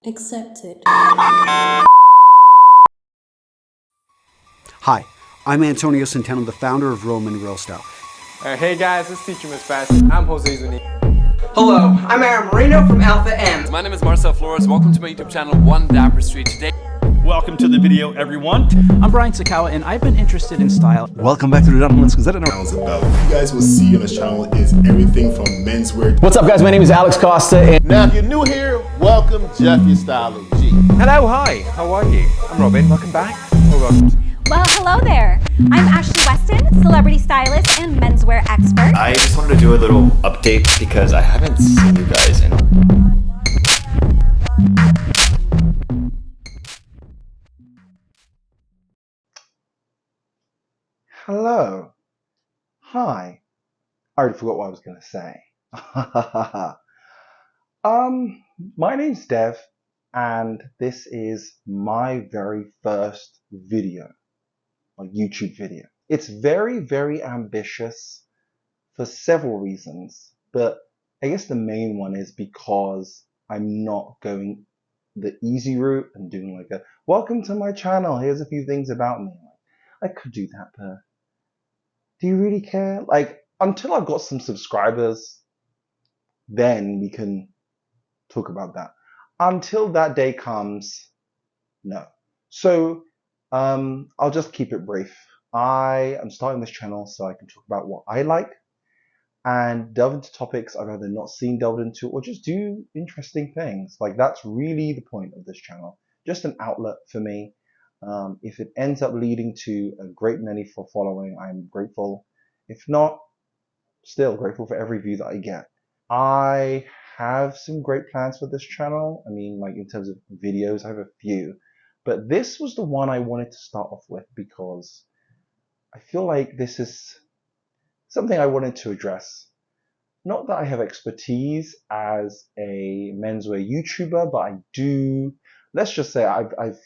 Accepted. Hi, I'm Antonio Centeno, the founder of Roman Real Style. Hey guys, it's Teacher Miss Fashion. I'm Jose Zuni. Hello, I'm Aaron Marino from Alpha M. My name is Marcel Flores. Welcome to my YouTube channel, One Dapper Street. Today, welcome to the video, everyone. I'm Brian Sakawa, and I've been interested in style. Welcome back to the Gentleman's Gazette. About you guys will see on this channel is everything from menswear. What's up, guys? My name is Alex Costa. And now, if you're new here, welcome, Jeff, your style OG. Hello, hi. How are you? I'm Robin. Welcome back. Or welcome. Well, hello there. I'm Ashley Weston, celebrity stylist and menswear expert. I just wanted to do a little update because I haven't seen you guys in. Hello. Hi. I already forgot what I was going to say. My name's Dev, and this is my very first video, a YouTube video. It's very, very ambitious for several reasons, but I guess the main one is because I'm not going the easy route and doing like a, welcome to my channel, here's a few things about me. I could do that, but do you really care? Like, until I've got some subscribers, then we can talk about that. Until that day comes, no. So, I'll just keep it brief. I am starting this channel so I can talk about what I like and delve into topics I've either not seen delved into or just do interesting things. Like, that's really the point of this channel. Just an outlet for me. If it ends up leading to a great many for following, I'm grateful. If not, still grateful for every view that I get. I have some great plans for this channel. I mean, like in terms of videos, I have a few. But this was the one I wanted to start off with because I feel like this is something I wanted to address. Not that I have expertise as a menswear YouTuber, but I do. Let's just say I've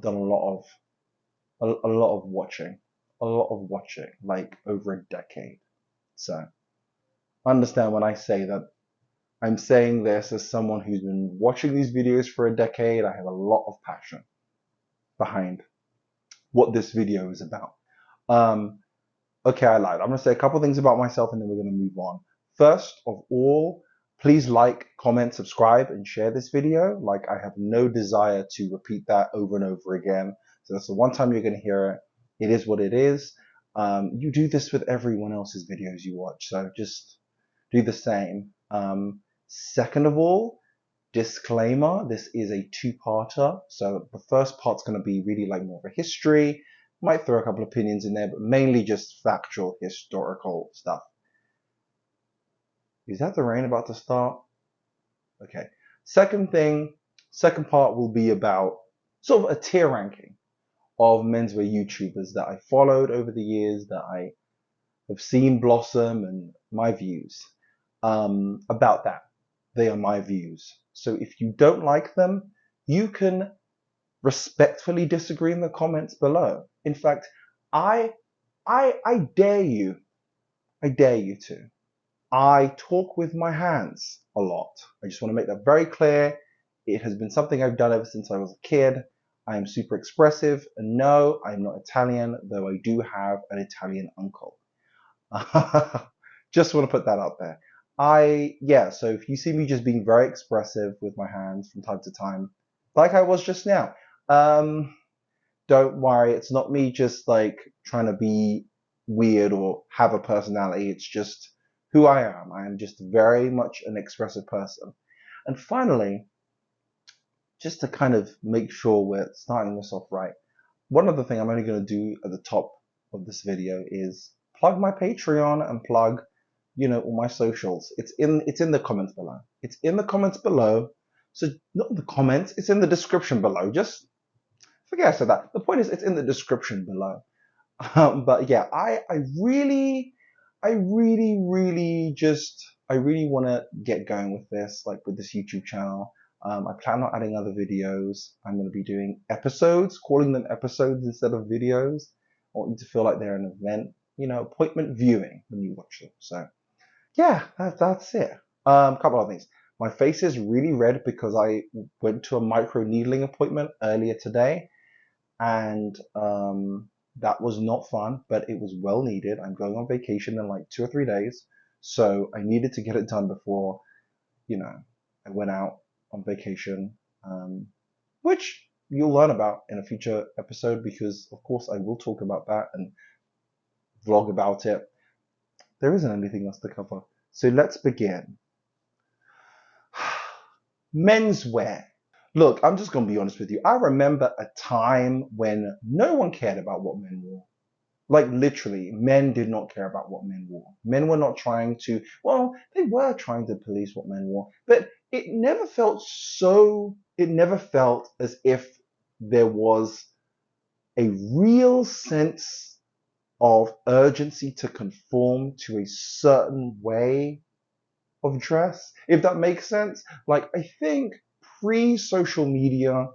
done a lot of watching, like over a decade. So understand when I say that I'm saying this as someone who's been watching these videos for a decade. I have a lot of passion behind what this video is about. Okay, I lied. I'm going to say a couple things about myself and then we're going to move on. First of all, please like, comment, subscribe, and share this video. Like, I have no desire to repeat that over and over again. So that's the one time you're going to hear it. It is what it is. You do this with everyone else's videos you watch, so just do the same. Second of all, disclaimer, this is a two-parter. So the first part's going to be really like more of a history. Might throw a couple of opinions in there, but mainly just factual, historical stuff. Is that the rain about to start? Okay. Second part will be about sort of a tier ranking of menswear YouTubers that I followed over the years, that I have seen blossom, and my views about that. They are my views. So if you don't like them, you can respectfully disagree in the comments below. In fact, I dare you. I dare you to. I talk with my hands a lot. I just want to make that very clear. It has been something I've done ever since I was a kid. I am super expressive. And no, I'm not Italian, though I do have an Italian uncle. Just want to put that out there. So if you see me just being very expressive with my hands from time to time, like I was just now, don't worry. It's not me just like trying to be weird or have a personality. It's just who I am. I am just very much an expressive person. And finally, just to kind of make sure we're starting this off right, one other thing I'm only going to do at the top of this video is plug my Patreon and plug, all my socials. It's in the comments below. It's in the comments below. So not in the comments, it's in the description below. Just forget I said that. The point is, it's in the description below. But yeah, I really want to get going with this, like with this YouTube channel. I plan on adding other videos. I'm going to be doing episodes, calling them episodes instead of videos. I want you to feel like they're an event, appointment viewing when you watch them. So yeah, that's it. A couple of things. My face is really red because I went to a micro needling appointment earlier today, and that was not fun, but it was well needed. I'm going on vacation in like 2 or 3 days, so I needed to get it done before, you know, I went out on vacation, which you'll learn about in a future episode because, of course, I will talk about that and vlog about it. There isn't anything else to cover. So let's begin. Menswear. Look, I'm just going to be honest with you. I remember a time when no one cared about what men wore. Like literally, men did not care about what men wore. Men were not trying to, well, they were trying to police what men wore, but it never felt as if there was a real sense of urgency to conform to a certain way of dress, if that makes sense. Like, I think pre-social media,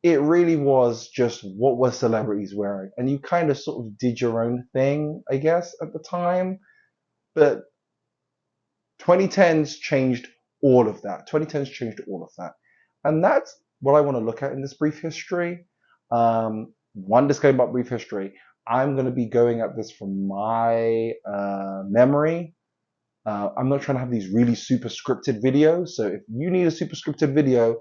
it really was just what were celebrities wearing, and you kind of sort of did your own thing, I guess, at the time. But 2010s changed all of that. 2010s changed all of that, and that's what I want to look at in this brief history. One disclaimer about brief history: I'm going to be going at this from my memory. I'm not trying to have these really super scripted videos. So if you need a super scripted video,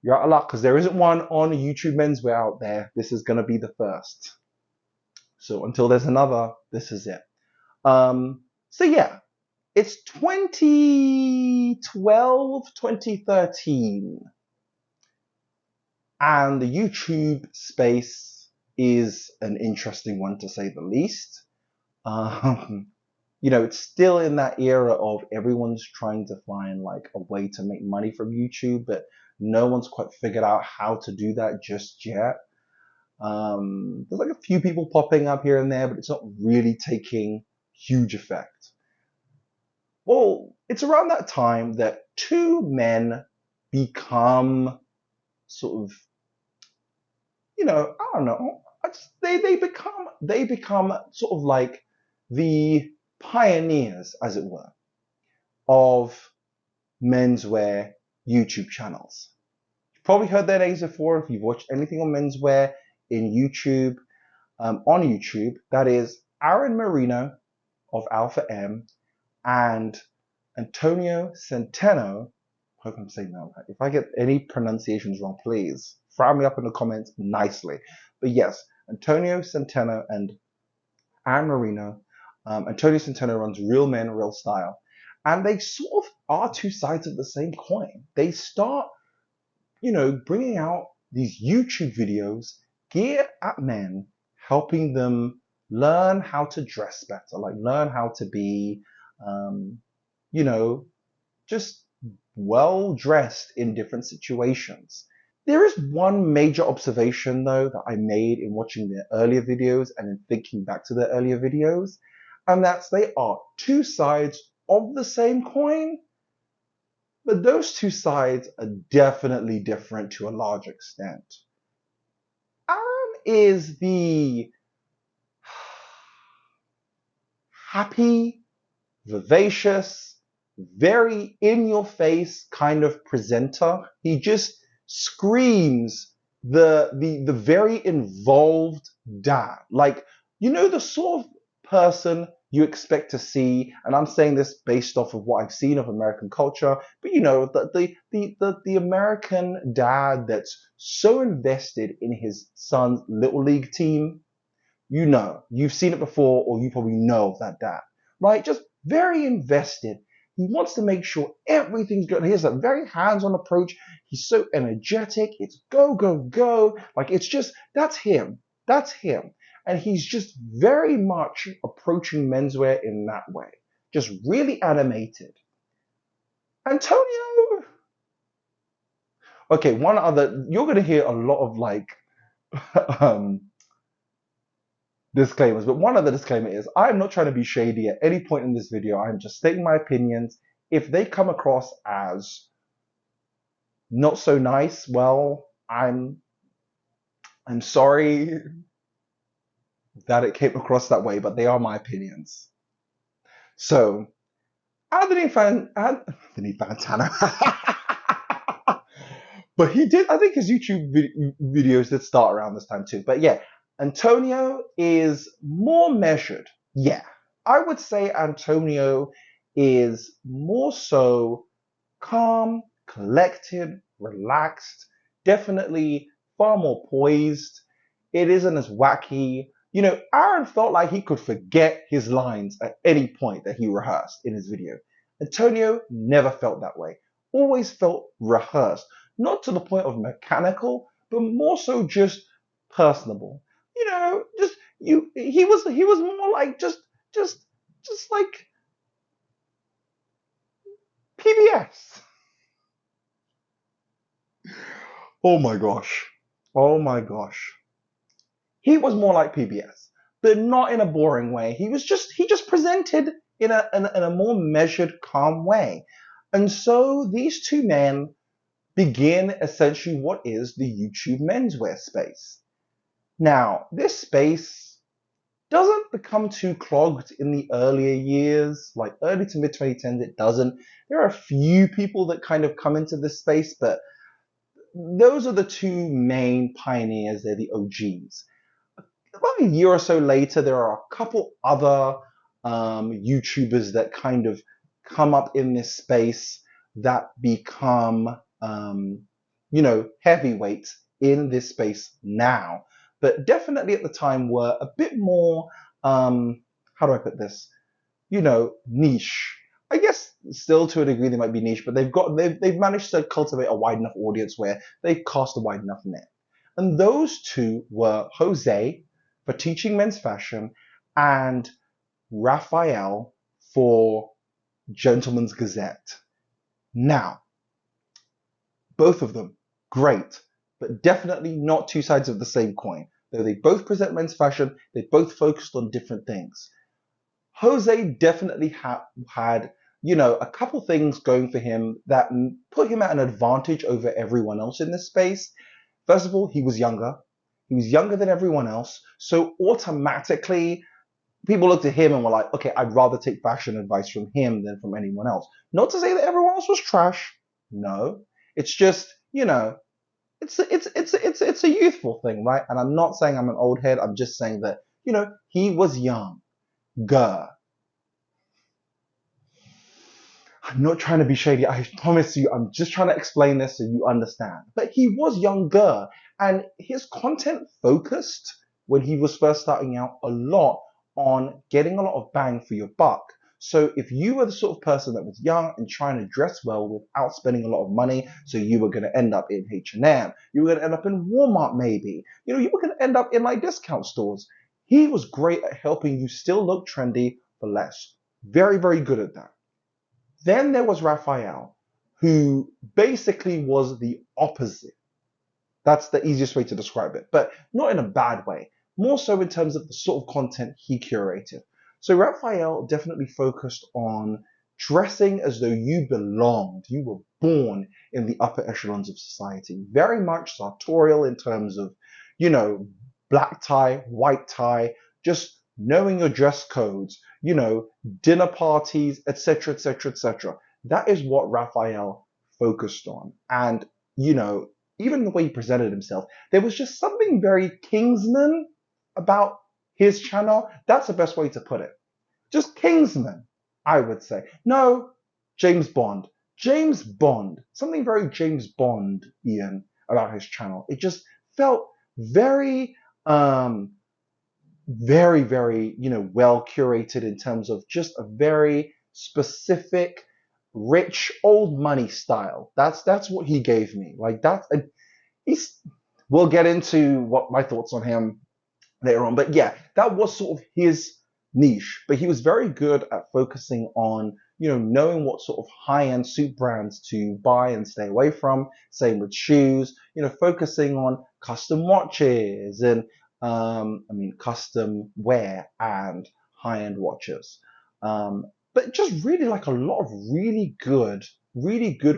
you're out of luck because there isn't one on YouTube Menswear out there. This is going to be the first. So until there's another, this is it. So yeah, it's 2012, 2013. And the YouTube space is an interesting one to say the least. You know, it's still in that era of everyone's trying to find like a way to make money from YouTube, but no one's quite figured out how to do that just yet. There's like a few people popping up here and there, but it's not really taking huge effect. Well, it's around that time that two men become sort of, you know, I don't know, they become sort of like the pioneers, as it were, of menswear YouTube channels. You've probably heard their names before if you've watched anything on menswear in YouTube, on YouTube. That is Aaron Marino of Alpha M and Antonio Centeno. I hope I'm saying that right. If I get any pronunciations wrong, please fire me up in the comments nicely. But yes, Antonio Centeno and Aaron Marino. Antonio Centeno runs Real Men, Real Style. And they sort of are two sides of the same coin. They start, you know, bringing out these YouTube videos geared at men, helping them learn how to dress better, like learn how to be, you know, just well dressed in different situations. There is one major observation though that I made in watching their earlier videos and in thinking back to their earlier videos, and that's they are two sides of the same coin, but those two sides are definitely different to a large extent. Aaron is the happy, vivacious, very in-your-face kind of presenter. He just screams the very involved dad. Like, you know, the sort of person you expect to see, and I'm saying this based off of what I've seen of American culture, but you know, the American dad that's so invested in his son's little league team. You know, you've seen it before, or you probably know of that dad, right? Just very invested. He wants to make sure everything's good. He has a very hands-on approach. He's so energetic. It's go, go, go. Like, it's just, that's him. That's him. And he's just very much approaching menswear in that way. Just really animated. Antonio. Okay, one other, you're going to hear a lot of like, disclaimers, but one other disclaimer is I'm not trying to be shady at any point in this video. I'm just stating my opinions. If they come across as not so nice, well, I'm sorry that it came across that way, but they are my opinions. So Anthony Fantano. But he did, I think his YouTube videos did start around this time too. But yeah, Antonio is more measured. Yeah, I would say Antonio is more so calm, collected, relaxed, definitely far more poised. It isn't as wacky. You know, Aaron felt like he could forget his lines at any point that he rehearsed in his video. Antonio never felt that way. Always felt rehearsed. Not to the point of mechanical, but more so just personable. You know, he was more like just like PBS. Oh my gosh. Oh my gosh. He was more like PBS, but not in a boring way. He just presented in a more measured, calm way. And so these two men begin essentially what is the YouTube menswear space. Now, this space doesn't become too clogged in the earlier years, like early to mid 2010s, it doesn't. There are a few people that kind of come into this space, but those are the two main pioneers. They're the OGs. About a year or so later, there are a couple other YouTubers that kind of come up in this space that become, you know, heavyweights in this space now. But definitely at the time were a bit more, how do I put this? You know, niche. I guess still to a degree they might be niche, but they've managed to cultivate a wide enough audience where they cast a wide enough net. And those two were Jose for teaching men's fashion and Raphael for Gentleman's Gazette. Now, both of them, great, but definitely not two sides of the same coin. Though they both present men's fashion, they both focused on different things. Jose definitely had, you know, a couple things going for him that put him at an advantage over everyone else in this space. First of all, he was younger. He was younger than everyone else. So automatically, people looked at him and were like, okay, I'd rather take fashion advice from him than from anyone else. Not to say that everyone else was trash. No. It's just, you know, it's a youthful thing, right? And I'm not saying I'm an old head. I'm just saying that, you know, he was young. I'm not trying to be shady. I promise you, I'm just trying to explain this so you understand. But he was younger, and his content focused when he was first starting out a lot on getting a lot of bang for your buck. So if you were the sort of person that was young and trying to dress well without spending a lot of money, so you were going to end up in H&M, you were going to end up in Walmart maybe, you know, you were going to end up in like discount stores. He was great at helping you still look trendy for less. Very, very good at that. Then there was Raphael, who basically was the opposite. That's the easiest way to describe it, but not in a bad way. More so in terms of the sort of content he curated. So Raphael definitely focused on dressing as though you belonged. You were born in the upper echelons of society. Very much sartorial in terms of, you know, black tie, white tie, just knowing your dress codes, you know, dinner parties, etc., etc., etc. That is what Raphael focused on. And, you know, even the way he presented himself, there was just something very Kingsman about his channel. That's the best way to put it. Just Kingsman, I would say. No, James Bond. James Bond. Something very James Bond-ian about his channel. It just felt very, very, you know, well curated in terms of just a very specific, rich, old money style. That's what he gave me. Like we'll get into what my thoughts on him later on. But yeah, that was sort of his niche. But he was very good at focusing on, you know, knowing what sort of high-end suit brands to buy and stay away from. Same with shoes, you know, focusing on custom watches and custom wear and high-end watches. But just really like a lot of really good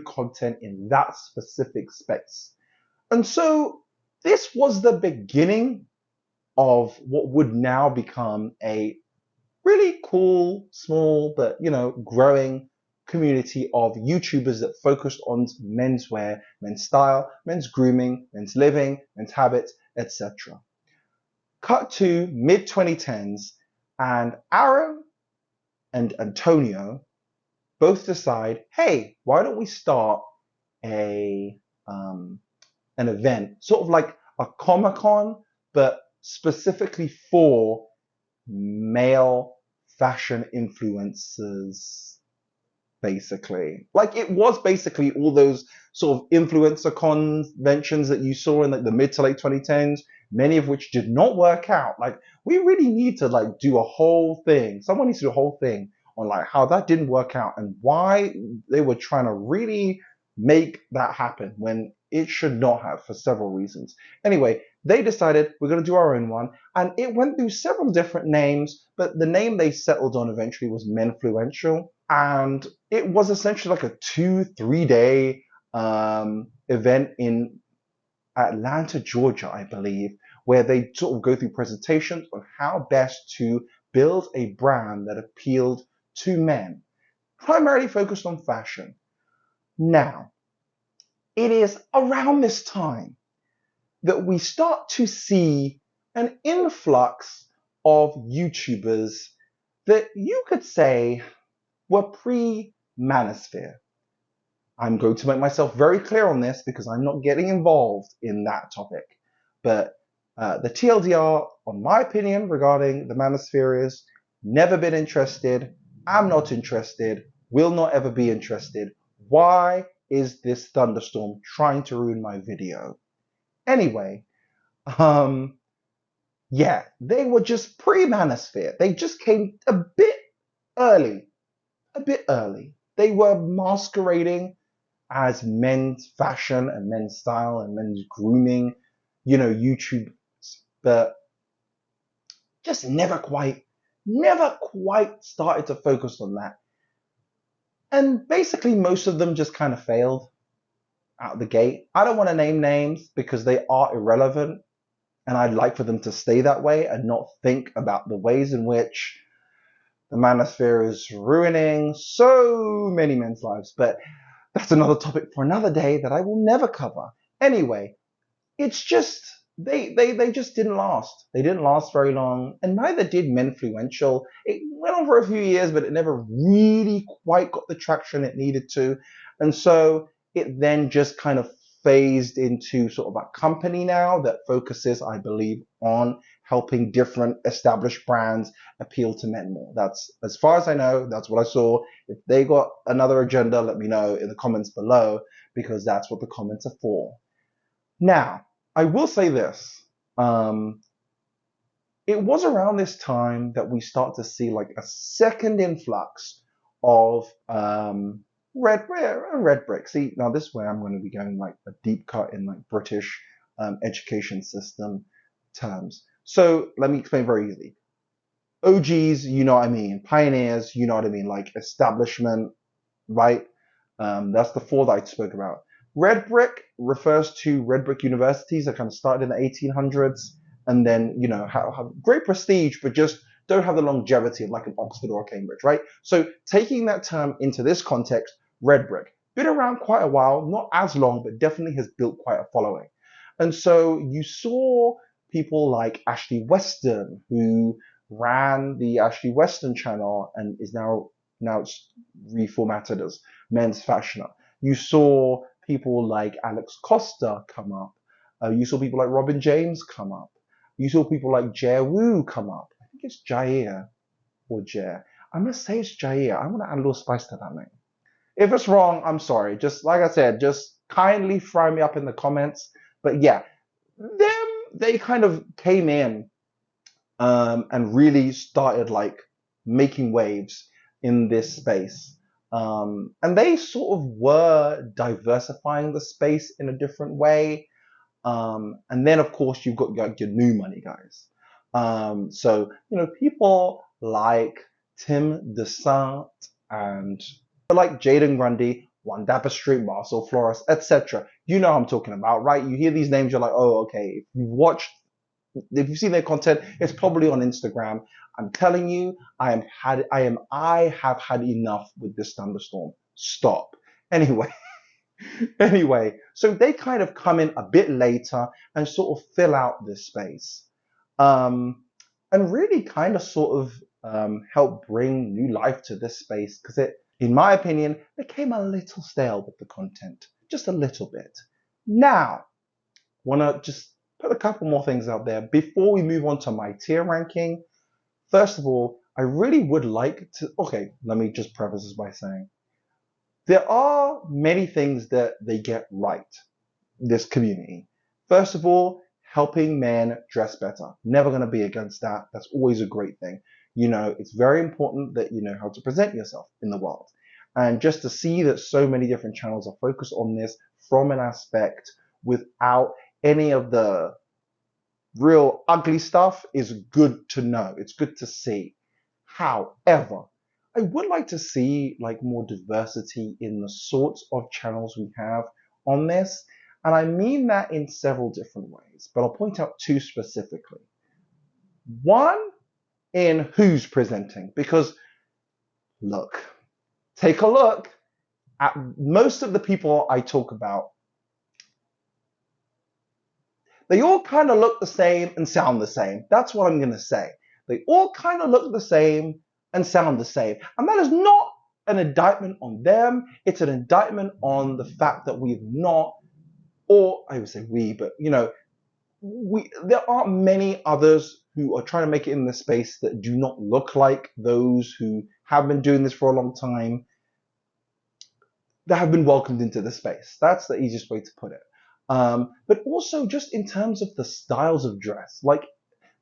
content in that specific space. And so this was the beginning of what would now become a really cool, small, but, you know, growing community of YouTubers that focused on menswear, men's style, men's grooming, men's living, men's habits, etc. Cut to mid-2010s, and Aaron and Antonio both decide, hey, why don't we start an event, sort of like a Comic-Con, but specifically for male fashion influencers, basically. Like, it was basically all those sort of influencer conventions that you saw in like the mid to late 2010s, many of which did not work out. Like, we really need to like do a whole thing. Someone needs to do a whole thing on like how that didn't work out and why they were trying to really make that happen when it should not have, for several reasons. Anyway, they decided we're going to do our own one, and it went through several different names, but the name they settled on eventually was Menfluential, and it was essentially like a 2-3 day event in Atlanta, Georgia, I believe, where they sort of go through presentations on how best to build a brand that appealed to men, primarily focused on fashion. Now, it is around this time that we start to see an influx of YouTubers that you could say were pre-Manosphere. I'm going to make myself very clear on this because I'm not getting involved in that topic. But the TLDR, on my opinion, regarding the Manosphere is never been interested, I'm not interested, will not ever be interested. Why is this thunderstorm trying to ruin my video? Anyway, yeah, they were just pre-Manosphere. They just came a bit early. They were masquerading as men's fashion and men's style and men's grooming, you know, YouTube, but just never quite started to focus on that. And basically most of them just kind of failed out the gate. I don't want to name names because they are irrelevant, and I'd like for them to stay that way and not think about the ways in which the Manosphere is ruining so many men's lives. But that's another topic for another day that I will never cover. Anyway, it's just they just didn't last. They didn't last very long, and neither did Menfluential. It went on for a few years, but it never really quite got the traction it needed to. And so it then just kind of phased into sort of a company now that focuses, I believe, on helping different established brands appeal to men more. That's, as far as I know, that's what I saw. If they got another agenda, let me know in the comments below, because that's what the comments are for. Now, I will say this. It was around this time that we start to see like a second influx of red brick. See, now this way I'm going to be going like a deep cut in like British education system terms. So let me explain very easily. OGs, you know what I mean. Pioneers, you know what I mean. Like establishment, right? That's the four that I spoke about. Red brick refers to red brick universities that kind of started in the 1800s and then, you know, have great prestige, but just don't have the longevity of like an Oxford or a Cambridge, right? So taking that term into this context, red brick, been around quite a while, not as long, but definitely has built quite a following. And so you saw people like Ashley Weston, who ran the Ashley Weston channel and is now it's reformatted as Men's Fashioner. You saw people like Alex Costa come up. You saw people like Robin James come up. You saw people like Jair Wu come up. I think it's Jair or Jair. I'm going to say it's Jair. I'm going to add a little spice to that name. If it's wrong, I'm sorry. Just like I said, just kindly fry me up in the comments. But yeah, they kind of came in and really started like making waves in this space. And they sort of were diversifying the space in a different way. And then, of course, you've got your new money guys. So, you know, people like Tim DeSant and like Jaden Grundy, Juan Dapper Street, Marcel Flores, etc. You know what I'm talking about, right? You hear these names, you're like, oh, okay. If you've seen their content, it's probably on Instagram. I'm telling you, I have had enough with this thunderstorm. stop. Anyway, so they kind of come in a bit later and sort of fill out this space. And really kind of sort of help bring new life to this space, because it, in my opinion, became a little stale with the content, just a little bit. Now, want to just put a couple more things out there before we move on to my tier ranking. First of all, I really would like to, okay, let me just preface this by saying, there are many things that they get right, this community. First of all, helping men dress better. Never going to be against that. That's always a great thing. You know, it's very important that you know how to present yourself in the world. And just to see that so many different channels are focused on this from an aspect without any of the real ugly stuff is good to know. It's good to see. However, I would like to see like more diversity in the sorts of channels we have on this. And I mean that in several different ways, but I'll point out two specifically. One, in who's presenting, because look, take a look at most of the people I talk about. They all kind of look the same and sound the same. That's what I'm going to say. They all kind of look the same and sound the same. And that is not an indictment on them. It's an indictment on the fact that we've not, or I would say we, but you know, there aren't many others who are trying to make it in this space that do not look like those who have been doing this for a long time, that have been welcomed into the space. That's the easiest way to put it. But also just in terms of the styles of dress, like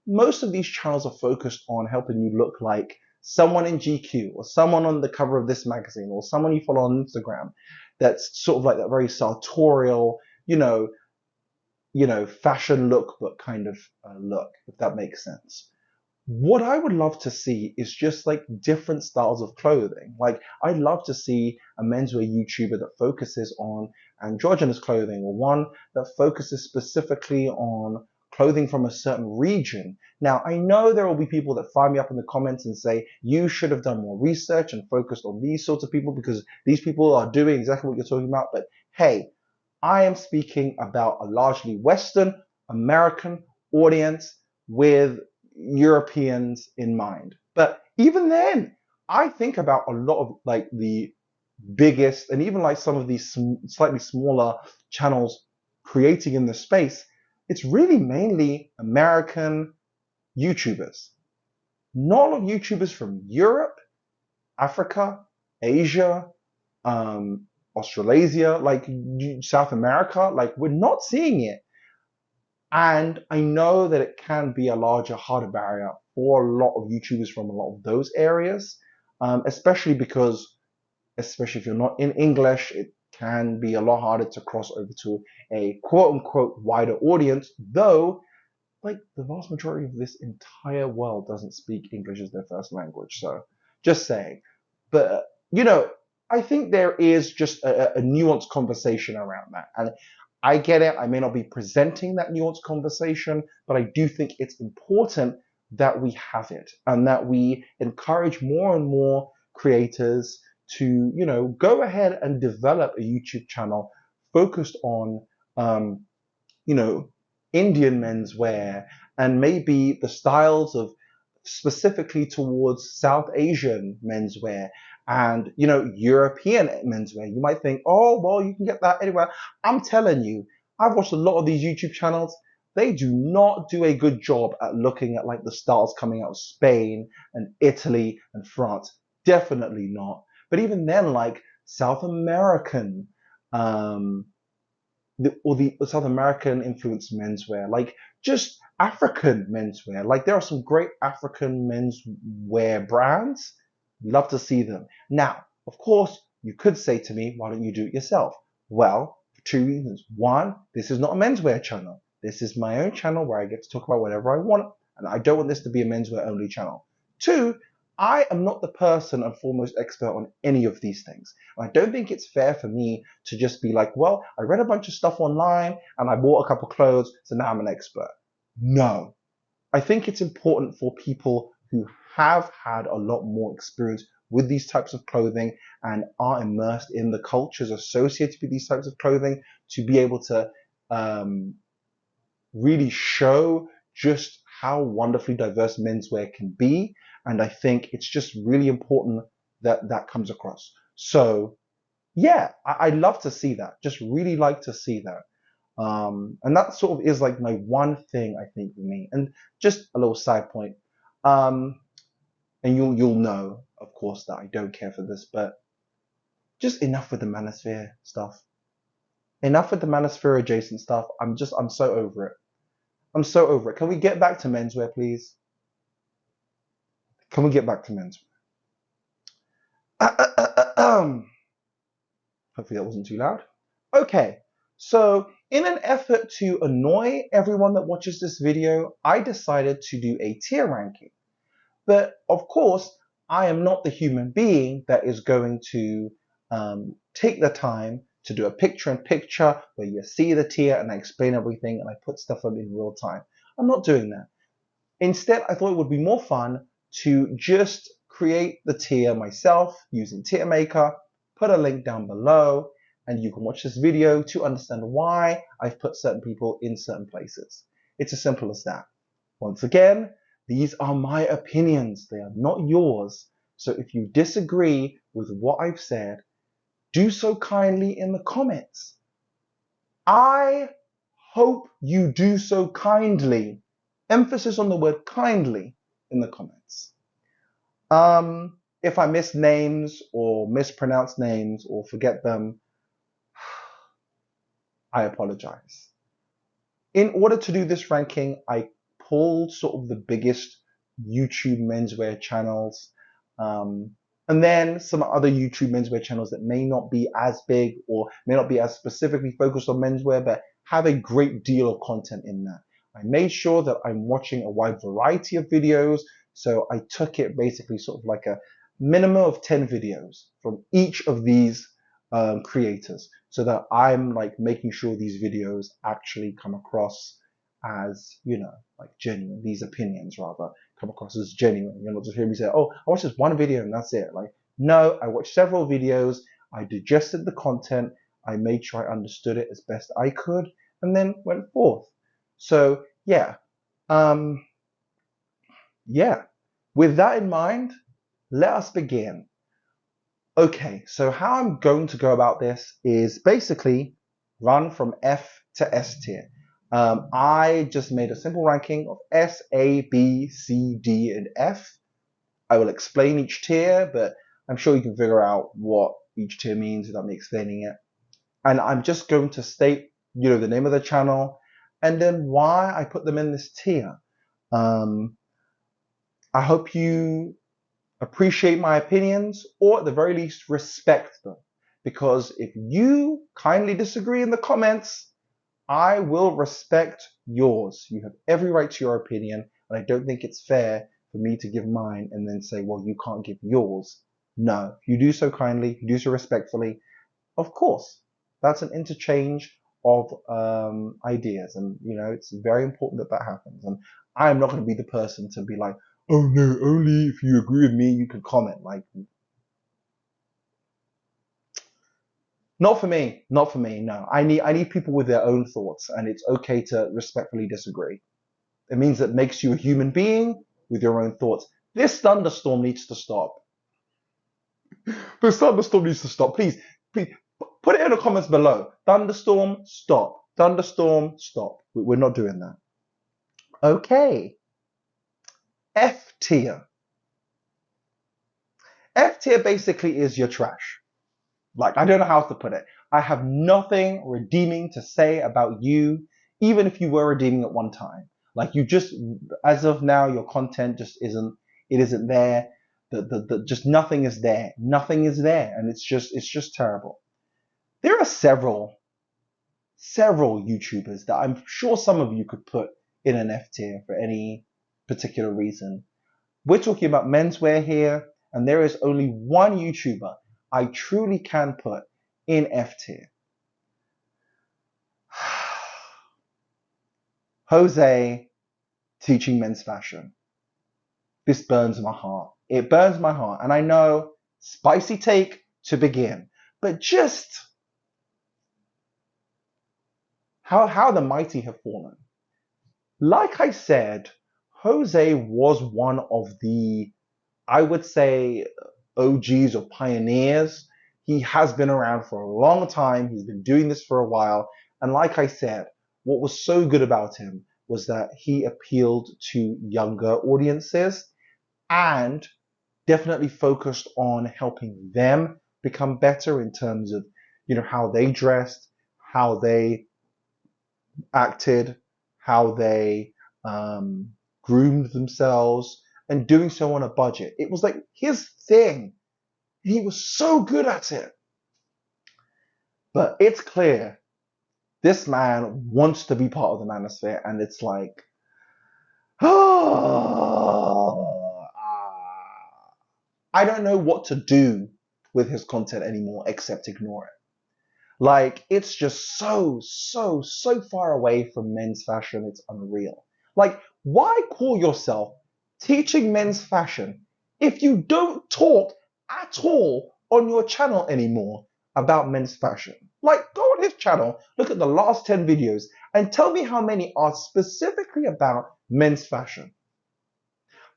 most of these channels are focused on helping you look like someone in GQ or someone on the cover of this magazine or someone you follow on Instagram that's sort of like that very sartorial, you know, fashion look, but kind of look, if that makes sense. What I would love to see is just like different styles of clothing. Like I'd love to see a menswear YouTuber that focuses on androgynous clothing, or one that focuses specifically on clothing from a certain region. Now, I know there will be people that fire me up in the comments and say, you should have done more research and focused on these sorts of people because these people are doing exactly what you're talking about. But hey, I am speaking about a largely Western American audience with Europeans in mind. But even then, I think about a lot of like the biggest and even like some of these slightly smaller channels creating in the space. It's really mainly American YouTubers. Not a lot of YouTubers from Europe, Africa, Asia, Australasia, like South America, like we're not seeing it. And I know that it can be a larger, harder barrier for a lot of YouTubers from a lot of those areas, especially if you're not in English, it can be a lot harder to cross over to a quote unquote wider audience, though like the vast majority of this entire world doesn't speak English as their first language. So just saying. But, you know, I think there is just a nuanced conversation around that. And I get it. I may not be presenting that nuanced conversation, but I do think it's important that we have it and that we encourage more and more creators to, you know, go ahead and develop a YouTube channel focused on, you know, Indian menswear and maybe the styles of specifically towards South Asian menswear and, you know, European menswear. You might think, oh, well, you can get that anywhere. I'm telling you, I've watched a lot of these YouTube channels. They do not do a good job at looking at like the styles coming out of Spain and Italy and France. Definitely not. But even then, like South American, the South American influenced menswear, like just African menswear. Like there are some great African menswear brands. Love to see them. Now, of course, you could say to me, why don't you do it yourself? Well, for two reasons. One, this is not a menswear channel. This is my own channel where I get to talk about whatever I want. And I don't want this to be a menswear only channel. Two, I am not the person and foremost expert on any of these things. And I don't think it's fair for me to just be like, well, I read a bunch of stuff online and I bought a couple clothes, so now I'm an expert. No. I think it's important for people who have had a lot more experience with these types of clothing and are immersed in the cultures associated with these types of clothing to be able to really show just how wonderfully diverse menswear can be. And I think it's just really important that that comes across. So yeah, I'd love to see that. Just really like to see that. And that sort of is like my one thing, I think, for me. And just a little side point. And you'll know, of course, that I don't care for this, but just enough with the manosphere stuff. Enough with the manosphere adjacent stuff. I'm so over it. I'm so over it. Can we get back to menswear, please? Can we get back to menswear? Hopefully that wasn't too loud. Okay, so in an effort to annoy everyone that watches this video, I decided to do a tier ranking. But of course, I am not the human being that is going to take the time to do a picture-in-picture where you see the tier and I explain everything and I put stuff up in real time. I'm not doing that. Instead, I thought it would be more fun to just create the tier myself using Tier Maker, put a link down below, and you can watch this video to understand why I've put certain people in certain places. It's as simple as that. Once again, these are my opinions. They are not yours. So if you disagree with what I've said, do so kindly in the comments. I hope you do so kindly. Emphasis on the word kindly in the comments. If I miss names or mispronounce names or forget them, I apologize. In order to do this ranking, I pulled sort of the biggest YouTube menswear channels, and then some other YouTube menswear channels that may not be as big or may not be as specifically focused on menswear, but have a great deal of content in that. I made sure that I'm watching a wide variety of videos, so I took it basically sort of like a minimum of 10 videos from each of these creators, so that I'm like making sure these videos actually come across as, you know, like genuine. These opinions rather come across as genuine. You're not just hearing me say, oh, I watched this one video and that's it. Like, no, I watched several videos, I digested the content, I made sure I understood it as best I could, and then went forth. So yeah, yeah. With that in mind, let us begin. Okay, so how I'm going to go about this is basically run from F to S tier. I just made a simple ranking of S, A, B, C, D, and F. I will explain each tier, but I'm sure you can figure out what each tier means without me explaining it. And I'm just going to state, you know, the name of the channel and then why I put them in this tier. I hope you appreciate my opinions, or at the very least respect them, because if you kindly disagree in the comments, I will respect yours. You have every right to your opinion, and I don't think it's fair for me to give mine and then say, well, you can't give yours. No, if you do so kindly, if you do so respectfully, of course, that's an interchange of ideas, and you know, it's very important that that happens. And I'm not going to be the person to be like, oh no, only if you agree with me you can comment. Like, not for me, not for me. No, I need people with their own thoughts, and it's okay to respectfully disagree. It means that makes you a human being with your own thoughts. This thunderstorm needs to stop. This thunderstorm needs to stop. Please, please put it in the comments below. Thunderstorm, stop. Thunderstorm, stop. We're not doing that. Okay. F tier. F tier basically is your trash. Like, I don't know how to put it. I have nothing redeeming to say about you, even if you were redeeming at one time. Like, you just, as of now, your content just isn't, it isn't there. Just nothing is there. Nothing is there. And it's just terrible. There are several YouTubers that I'm sure some of you could put in an F tier for any particular reason. We're talking about menswear here, and there is only one YouTuber I truly can put in F tier. Jose teaching men's fashion. This burns my heart. It burns my heart. And I know Spicy take to begin. But just how the mighty have fallen. Like I said, Jose was one of the, I would say, OGs or pioneers. He has been around for a long time. He's been doing this for a while. And like I said, what was so good about him was that he appealed to younger audiences and definitely focused on helping them become better in terms of, how they dressed, how they acted, how they groomed themselves, and doing so on a budget. It was like his thing. He was so good at it. But it's clear this man wants to be part of the manosphere, and it's like, I don't know what to do with his content anymore except ignore it. Like, it's just so far away from men's fashion, it's unreal. Like, why call yourself teaching men's fashion if you don't talk at all on your channel anymore about men's fashion? Like, go on his channel, look at the last 10 videos, and tell me how many are specifically about men's fashion.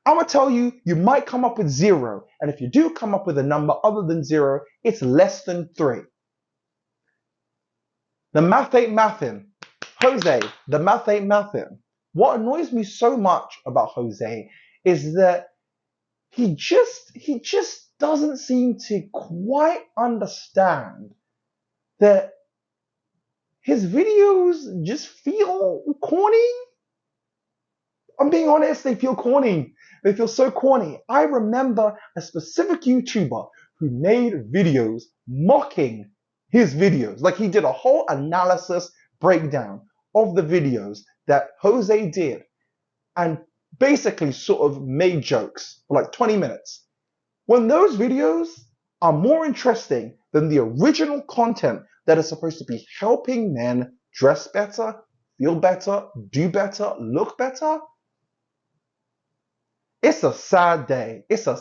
I'm gonna tell you, you might come up with 0, and if you do come up with a number other than 0, it's less than 3. The math ain't mathin'. Jose, the math ain't mathin'. What annoys me so much about Jose is that he just doesn't seem to quite understand that his videos just feel corny. I'm being honest, they feel corny. They feel so corny. I remember a specific YouTuber who made videos mocking his videos. Like, he did a whole analysis breakdown of the videos that Jose did and basically sort of made jokes for like 20 minutes. When those videos are more interesting than the original content that is supposed to be helping men dress better, feel better, do better, look better, it's a sad day. It's a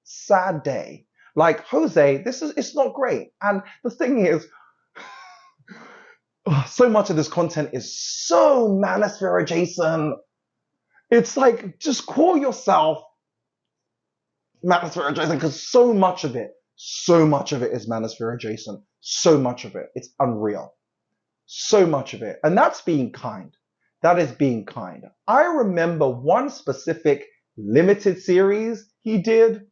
sad day. Like, Jose, it's not great. And the thing is, so much of this content is so manosphere adjacent. It's like, just call yourself manosphere adjacent, because so much of it is manosphere adjacent. So much of it. It's unreal. So much of it. And that's being kind. That is being kind. I remember one specific limited series he did.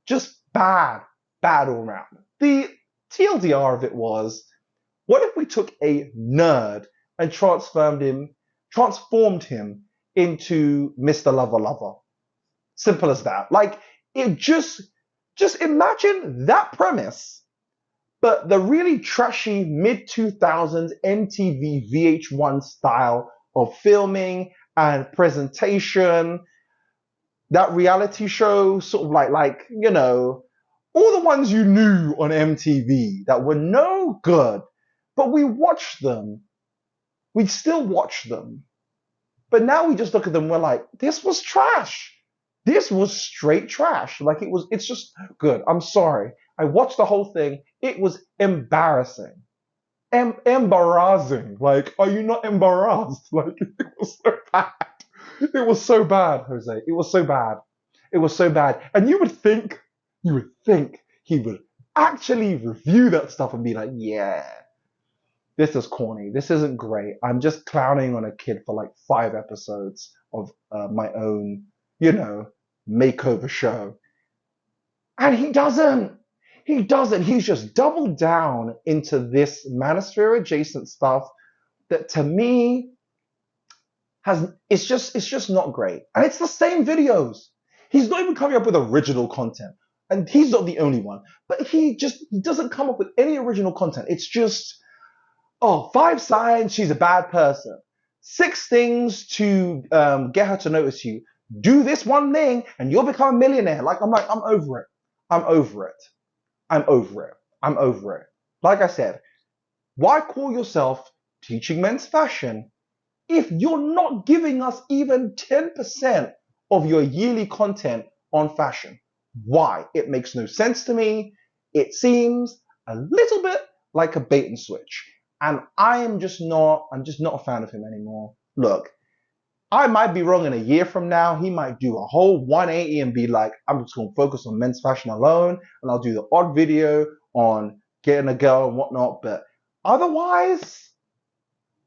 Just bad all around. The TLDR of it was, what if we took a nerd and transformed him into Mr. Lover Lover? Simple as that. Like, it just imagine that premise, but the really trashy mid-2000s MTV VH1 style of filming and presentation. That reality show, sort of like, all the ones you knew on MTV that were no good, but we watched them. We still watch them. But now we just look at them, we're like, this was trash. This was straight trash. Like, it's just good. I'm sorry. I watched the whole thing. It was embarrassing. Embarrassing. Like, are you not embarrassed? Like, it was so bad. It was so bad, Jose. It was so bad. It was so bad. And you would think he would actually review that stuff and be like, yeah, this is corny. This isn't great. I'm just clowning on a kid for like 5 episodes of my own, makeover show. And he doesn't. He's just doubled down into this manosphere adjacent stuff that, to me, it's just not great. And it's the same videos. He's not even coming up with original content. And he's not the only one. But he doesn't come up with any original content. It's just, 5 signs she's a bad person. 6 things to get her to notice you. Do this one thing and you'll become a millionaire. I'm over it. I'm over it. Like I said, why call yourself teaching men's fashion if you're not giving us even 10% of your yearly content on fashion? Why? It makes no sense to me. It seems a little bit like a bait and switch. And I'm just not a fan of him anymore. Look, I might be wrong in a year from now. He might do a whole 180 and be like, I'm just going to focus on men's fashion alone, and I'll do the odd video on getting a girl and whatnot. But otherwise,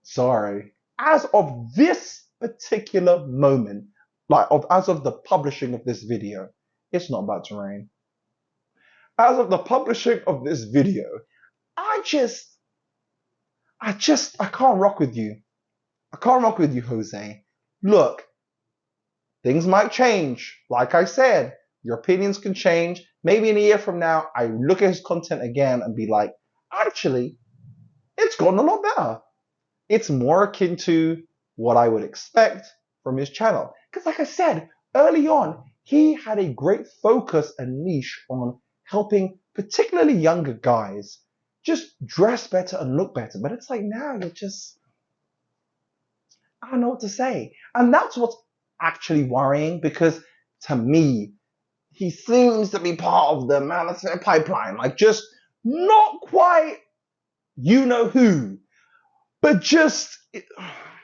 sorry. As of this particular moment, as of the publishing of this video, it's not about to rain. As of the publishing of this video, I can't rock with you. I can't rock with you, Jose. Look, things might change. Like I said, your opinions can change. Maybe in a year from now, I look at his content again and be like, actually, it's gotten a lot better. It's more akin to what I would expect from his channel. Because like I said, early on, he had a great focus and niche on helping particularly younger guys just dress better and look better. But it's like now you're just, I don't know what to say. And that's what's actually worrying, because to me, he seems to be part of the Menswear pipeline. Like, just not quite you know who, but just,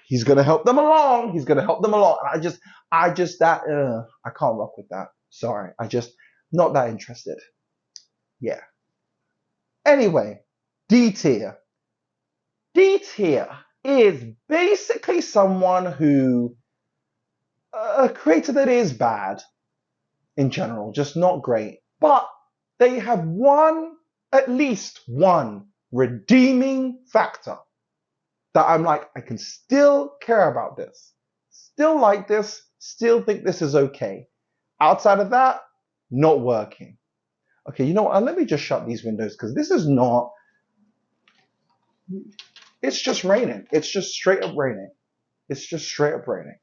he's going to help them along. He's going to help them along. And I can't rock with that. Sorry. Not that interested. Yeah. Anyway, D tier. D tier is basically someone who, a creator that is bad in general, just not great, but they have at least one redeeming factor that I'm like, I can still care about this, still like this, still think this is okay. Outside of that, not working. Okay, you know what? Let me just shut these windows, because this is not, it's just raining. It's just straight up raining. It's just straight up raining.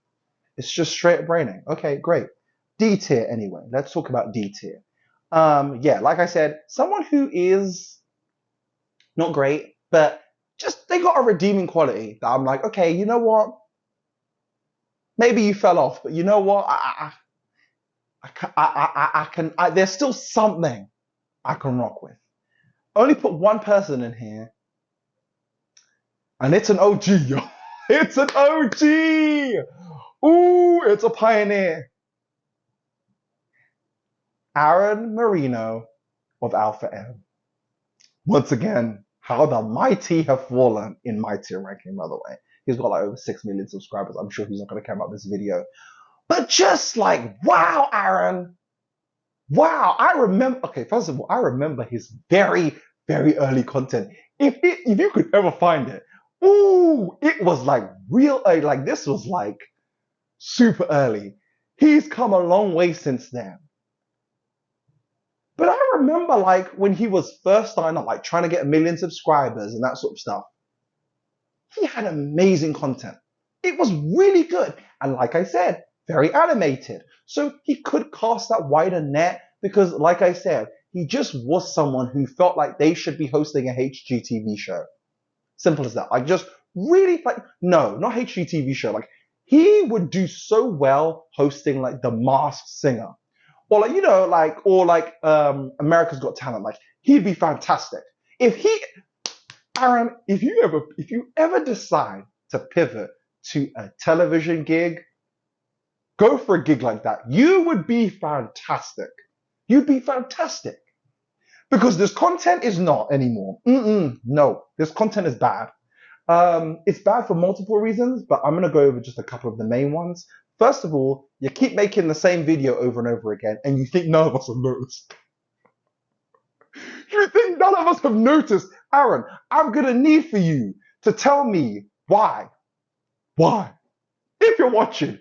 It's just straight up raining. Okay, great. D tier anyway. Let's talk about D tier. Yeah, like I said, someone who is not great, but just they got a redeeming quality that I'm like, okay, you know what? Maybe you fell off, but you know what? There's still something I can rock with. Only put one person in here, and it's an OG, yo. It's an OG. Ooh, it's a pioneer. Aaron Marino of Alpha M. Once again, how the mighty have fallen in my tier ranking, by the way. He's got like over 6 million subscribers. I'm sure he's not going to care about this video. But just like, wow, Aaron. Wow, I remember, okay, first of all, I remember his very, very early content. If you could ever find it, ooh, it was like real early, like this was like super early. He's come a long way since then. But I remember like when he was first starting out, like trying to get 1 million subscribers and that sort of stuff. He had amazing content. It was really good. And like I said, very animated. So he could cast that wider net because, like I said, he just was someone who felt like they should be hosting a HGTV show. Simple as that. Like just really like, no, not HGTV show. Like he would do so well hosting like The Masked Singer. Or like, you know, like, or like America's Got Talent. Like he'd be fantastic. Aaron, if you ever decide to pivot to a television gig, go for a gig like that. You would be fantastic. You'd be fantastic. Because this content is not anymore. No, this content is bad. It's bad for multiple reasons, but I'm going to go over just a couple of the main ones. First of all, you keep making the same video over and over again, and you think none of us have noticed. You think none of us have noticed? Aaron, I'm going to need for you to tell me why. Why? If you're watching,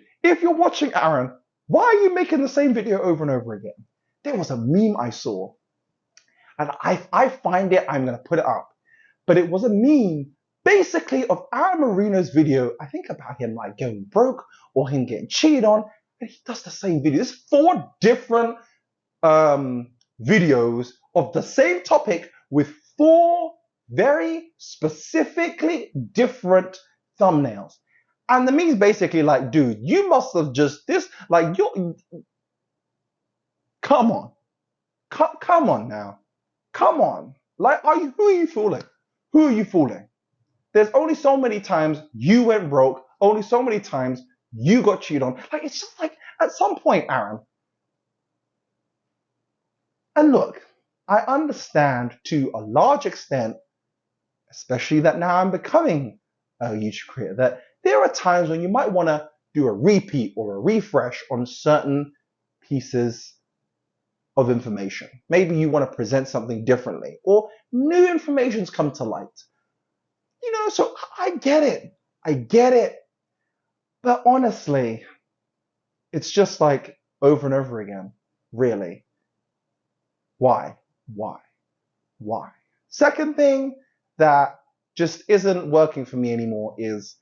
Aaron, why are you making the same video over and over again? There was a meme I saw, and I find it, I'm going to put it up. But it was a meme basically of Aaron Marino's video, I think about him like going broke or him getting cheated on, and he does the same video. There's 4 different videos of the same topic with 4 very specifically different thumbnails. And the meme's basically like, dude, you must have just come on. Come on now. Come on. Like, who are you fooling? Who are you fooling? There's only so many times you went broke, only so many times you got cheated on. Like, it's just like, at some point, Aaron. And look, I understand to a large extent, especially that now I'm becoming a YouTube creator, that there are times when you might want to do a repeat or a refresh on certain pieces of information. Maybe you want to present something differently, or new information's come to light. You know, so I get it. I get it. But honestly, it's just like over and over again. Really. Why? Second thing that just isn't working for me anymore is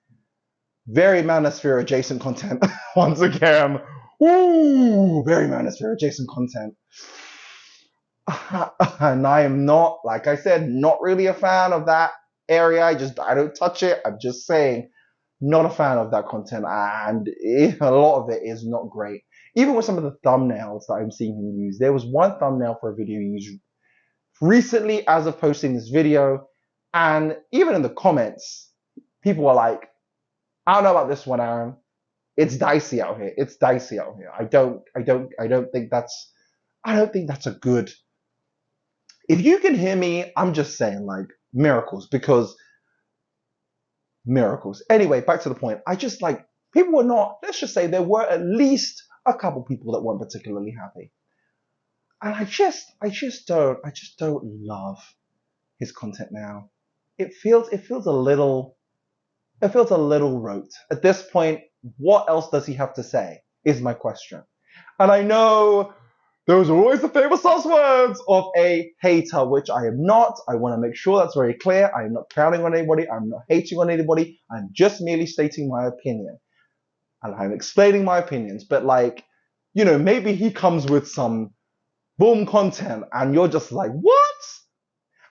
very manosphere adjacent content. Once again, woo, very manosphere adjacent content. And I am not, like I said, not really a fan of that area. I don't touch it. I'm just saying, not a fan of that content, and a lot of it is not great. Even with some of the thumbnails that I'm seeing him use. There was one thumbnail for a video he used recently as of posting this video, and even in the comments, people were like, I don't know about this one, Aaron. It's dicey out here. It's dicey out here. I don't think that's a good. If you can hear me, I'm just saying, like, miracles, because miracles. Anyway, back to the point. I just, like, people were not, let's just say there were at least a couple people that weren't particularly happy. And I just don't love his content now. It feels a little rote. At this point, what else does he have to say is my question. And I know those are always the famous last words of a hater, which I am not. I want to make sure that's very clear. I am not counting on anybody. I'm not hating on anybody. I'm just merely stating my opinion. And I'm explaining my opinions. But, like, you know, maybe he comes with some boom content and you're just like, what?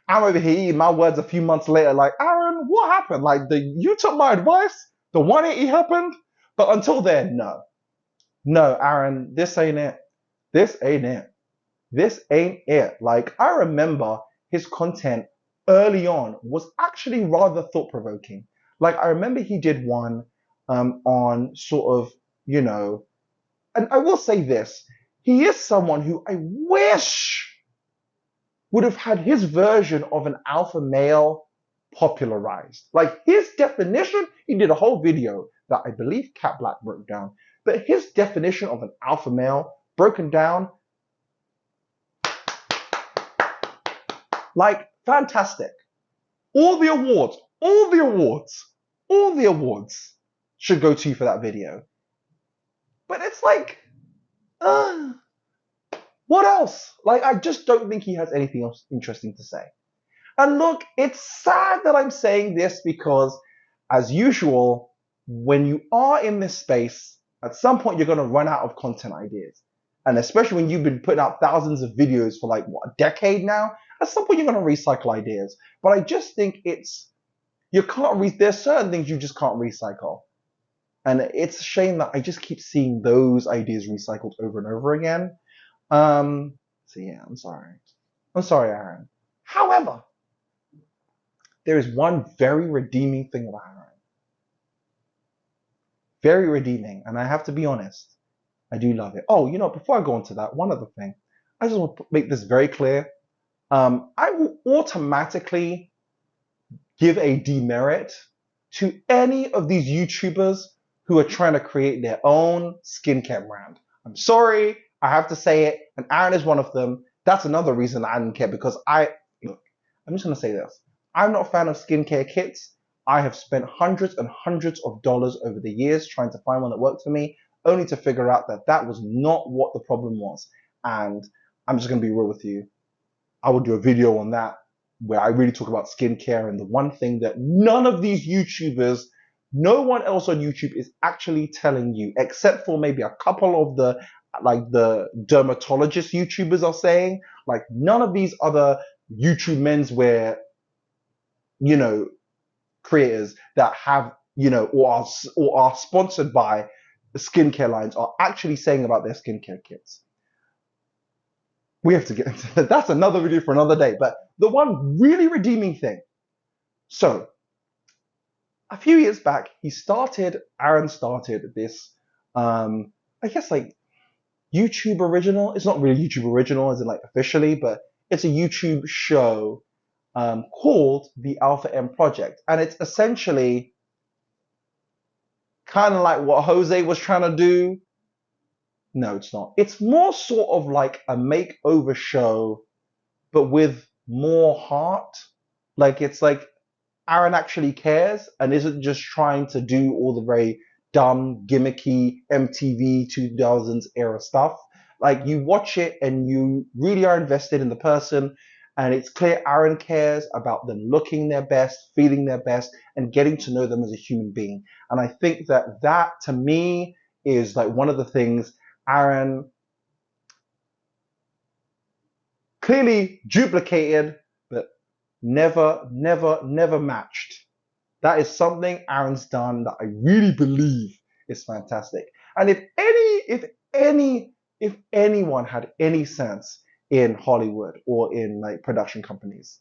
I'm over here eating my words a few months later, like, Aaron, what happened? Like, you took my advice? The 180 happened? But until then, no. No, Aaron, this ain't it. This ain't it. This ain't it. Like, I remember his content early on was actually rather thought-provoking. Like, I remember he did one on sort of, you know, and I will say this. He is someone who I wish would have had his version of an alpha male popularized. Like, his definition, he did a whole video that I believe Cat Black broke down, but his definition of an alpha male broken down, like, fantastic. All the awards should go to you for that video. But it's like, what else? Like, I just don't think he has anything else interesting to say. And look, it's sad that I'm saying this because, as usual, when you are in this space, at some point you're going to run out of content ideas. And especially when you've been putting out thousands of videos for, like, what, a decade now? At some point you're going to recycle ideas. But I just think there's certain things you just can't recycle. And it's a shame that I just keep seeing those ideas recycled over and over again. So yeah, I'm sorry. I'm sorry, Aaron. However, there is one very redeeming thing about Aaron. Very redeeming, and I have to be honest. I do love it. Oh, you know, before I go on to that, one other thing. I just want to make this very clear. I will automatically give a demerit to any of these YouTubers who are trying to create their own skincare brand. I'm sorry, I have to say it, and Aaron is one of them. That's another reason I didn't care, because I'm just going to say this. I'm not a fan of skincare kits. I have spent hundreds and hundreds of dollars over the years trying to find one that worked for me, only to figure out that that was not what the problem was. And I'm just going to be real with you. I will do a video on that where I really talk about skincare, and the one thing that none of these YouTubers, no one else on YouTube is actually telling you, except for maybe a couple of the dermatologist YouTubers are saying, like, none of these other YouTube menswear, you know, creators that have you know, or are sponsored by the skincare lines are actually saying about their skincare kits. We have to get into that. That's another video for another day. But the one really redeeming thing. So a few years back, Aaron started this, I guess like YouTube original. It's not really YouTube original as in like officially, but it's a YouTube show called the Alpha M Project. And it's essentially kind of like what Jose was trying to do. No, it's not. It's more sort of like a makeover show, but with more heart. Like it's like Aaron actually cares and isn't just trying to do all the very dumb, gimmicky MTV 2000s era stuff. Like you watch it and you really are invested in the person, and it's clear Aaron cares about them looking their best, feeling their best, and getting to know them as a human being. And I think that to me is like one of the things Aaron clearly duplicated, but never matched. That is something Aaron's done that I really believe is fantastic. And if anyone had any sense in Hollywood or in like production companies,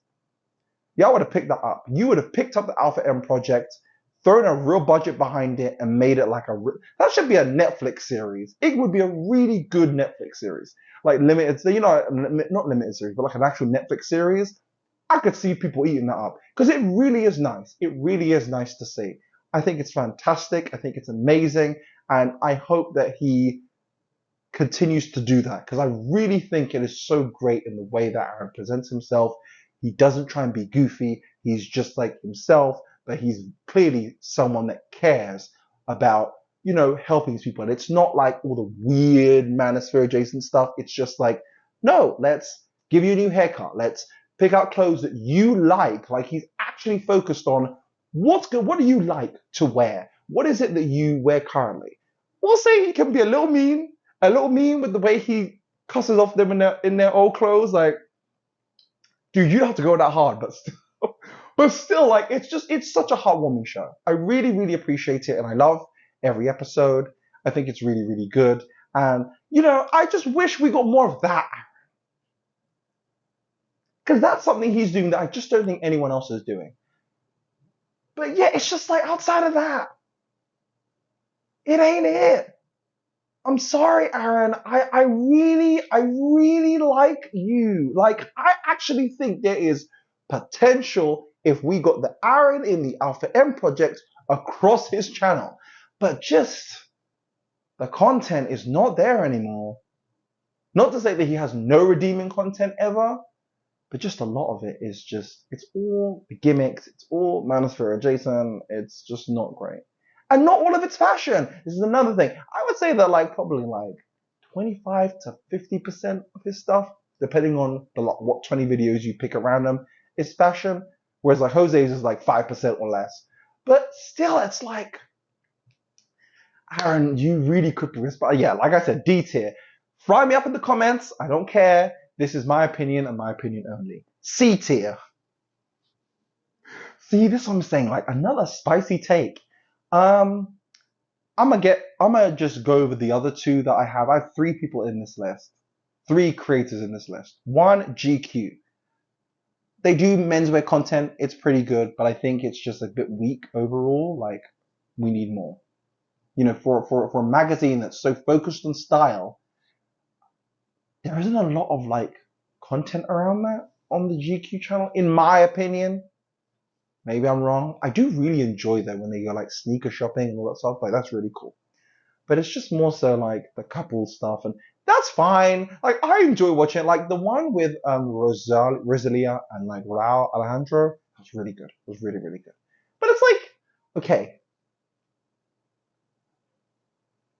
y'all would have picked that up. You would have picked up the Alpha M Project, thrown a real budget behind it, and made it like that should be a Netflix series. It would be a really good Netflix series, like limited, you know, not limited series, but like an actual Netflix series. I could see people eating that up because it really is nice. It really is nice to see. I think it's fantastic. I think it's amazing. And I hope that he continues to do that because I really think it is so great in the way that Aaron presents himself. He doesn't try and be goofy. He's just like himself, but he's clearly someone that cares about, you know, helping these people. And it's not like all the weird Manosphere adjacent stuff. It's just like, no, let's give you a new haircut. Let's pick out clothes that you like. Like he's actually focused on what's good. What do you like to wear? What is it that you wear currently? We'll say he can be a little mean with the way he cusses off them in their old clothes. Like, dude, you don't have to go that hard, but still, like, it's such a heartwarming show. I really, really appreciate it, and I love every episode. I think it's really, really good. And, you know, I just wish we got more of that. Because that's something he's doing that I just don't think anyone else is doing. But yeah, it's just like outside of that, it ain't it. I'm sorry, Aaron. I really like you. Like, I actually think there is potential if we got the Aaron in the Alpha M Project across his channel. But just the content is not there anymore. Not to say that he has no redeeming content ever, but just a lot of it is just, it's all gimmicks, it's all Manosphere adjacent, it's just not great. And not all of it's fashion. This is another thing. I would say that like probably like 25 to 50% of his stuff, depending on what 20 videos you pick at random, is fashion. Whereas like Jose's is like 5% or less. But still, it's like, Aaron, you really could be responsible. Yeah, like I said, D tier. Fry me up in the comments. I don't care. This is my opinion and my opinion only. C tier. See, this is what I'm saying. Like another spicy take. I'm gonna just go over the other two that I have. I have 3 people in this list. 3 creators in this list. 1, GQ. They do menswear content. It's pretty good, but I think it's just a bit weak overall. Like, we need more. You know, for a magazine that's so focused on style, there isn't a lot of like content around that on the GQ channel, in my opinion. Maybe I'm wrong. I do really enjoy that when they go like sneaker shopping and all that stuff. Like, that's really cool. But it's just more so like the couple stuff, and that's fine. Like, I enjoy watching it. Like the one with Rosalia and like Raul Alejandro, was really good. It was really, really good. But it's like, okay,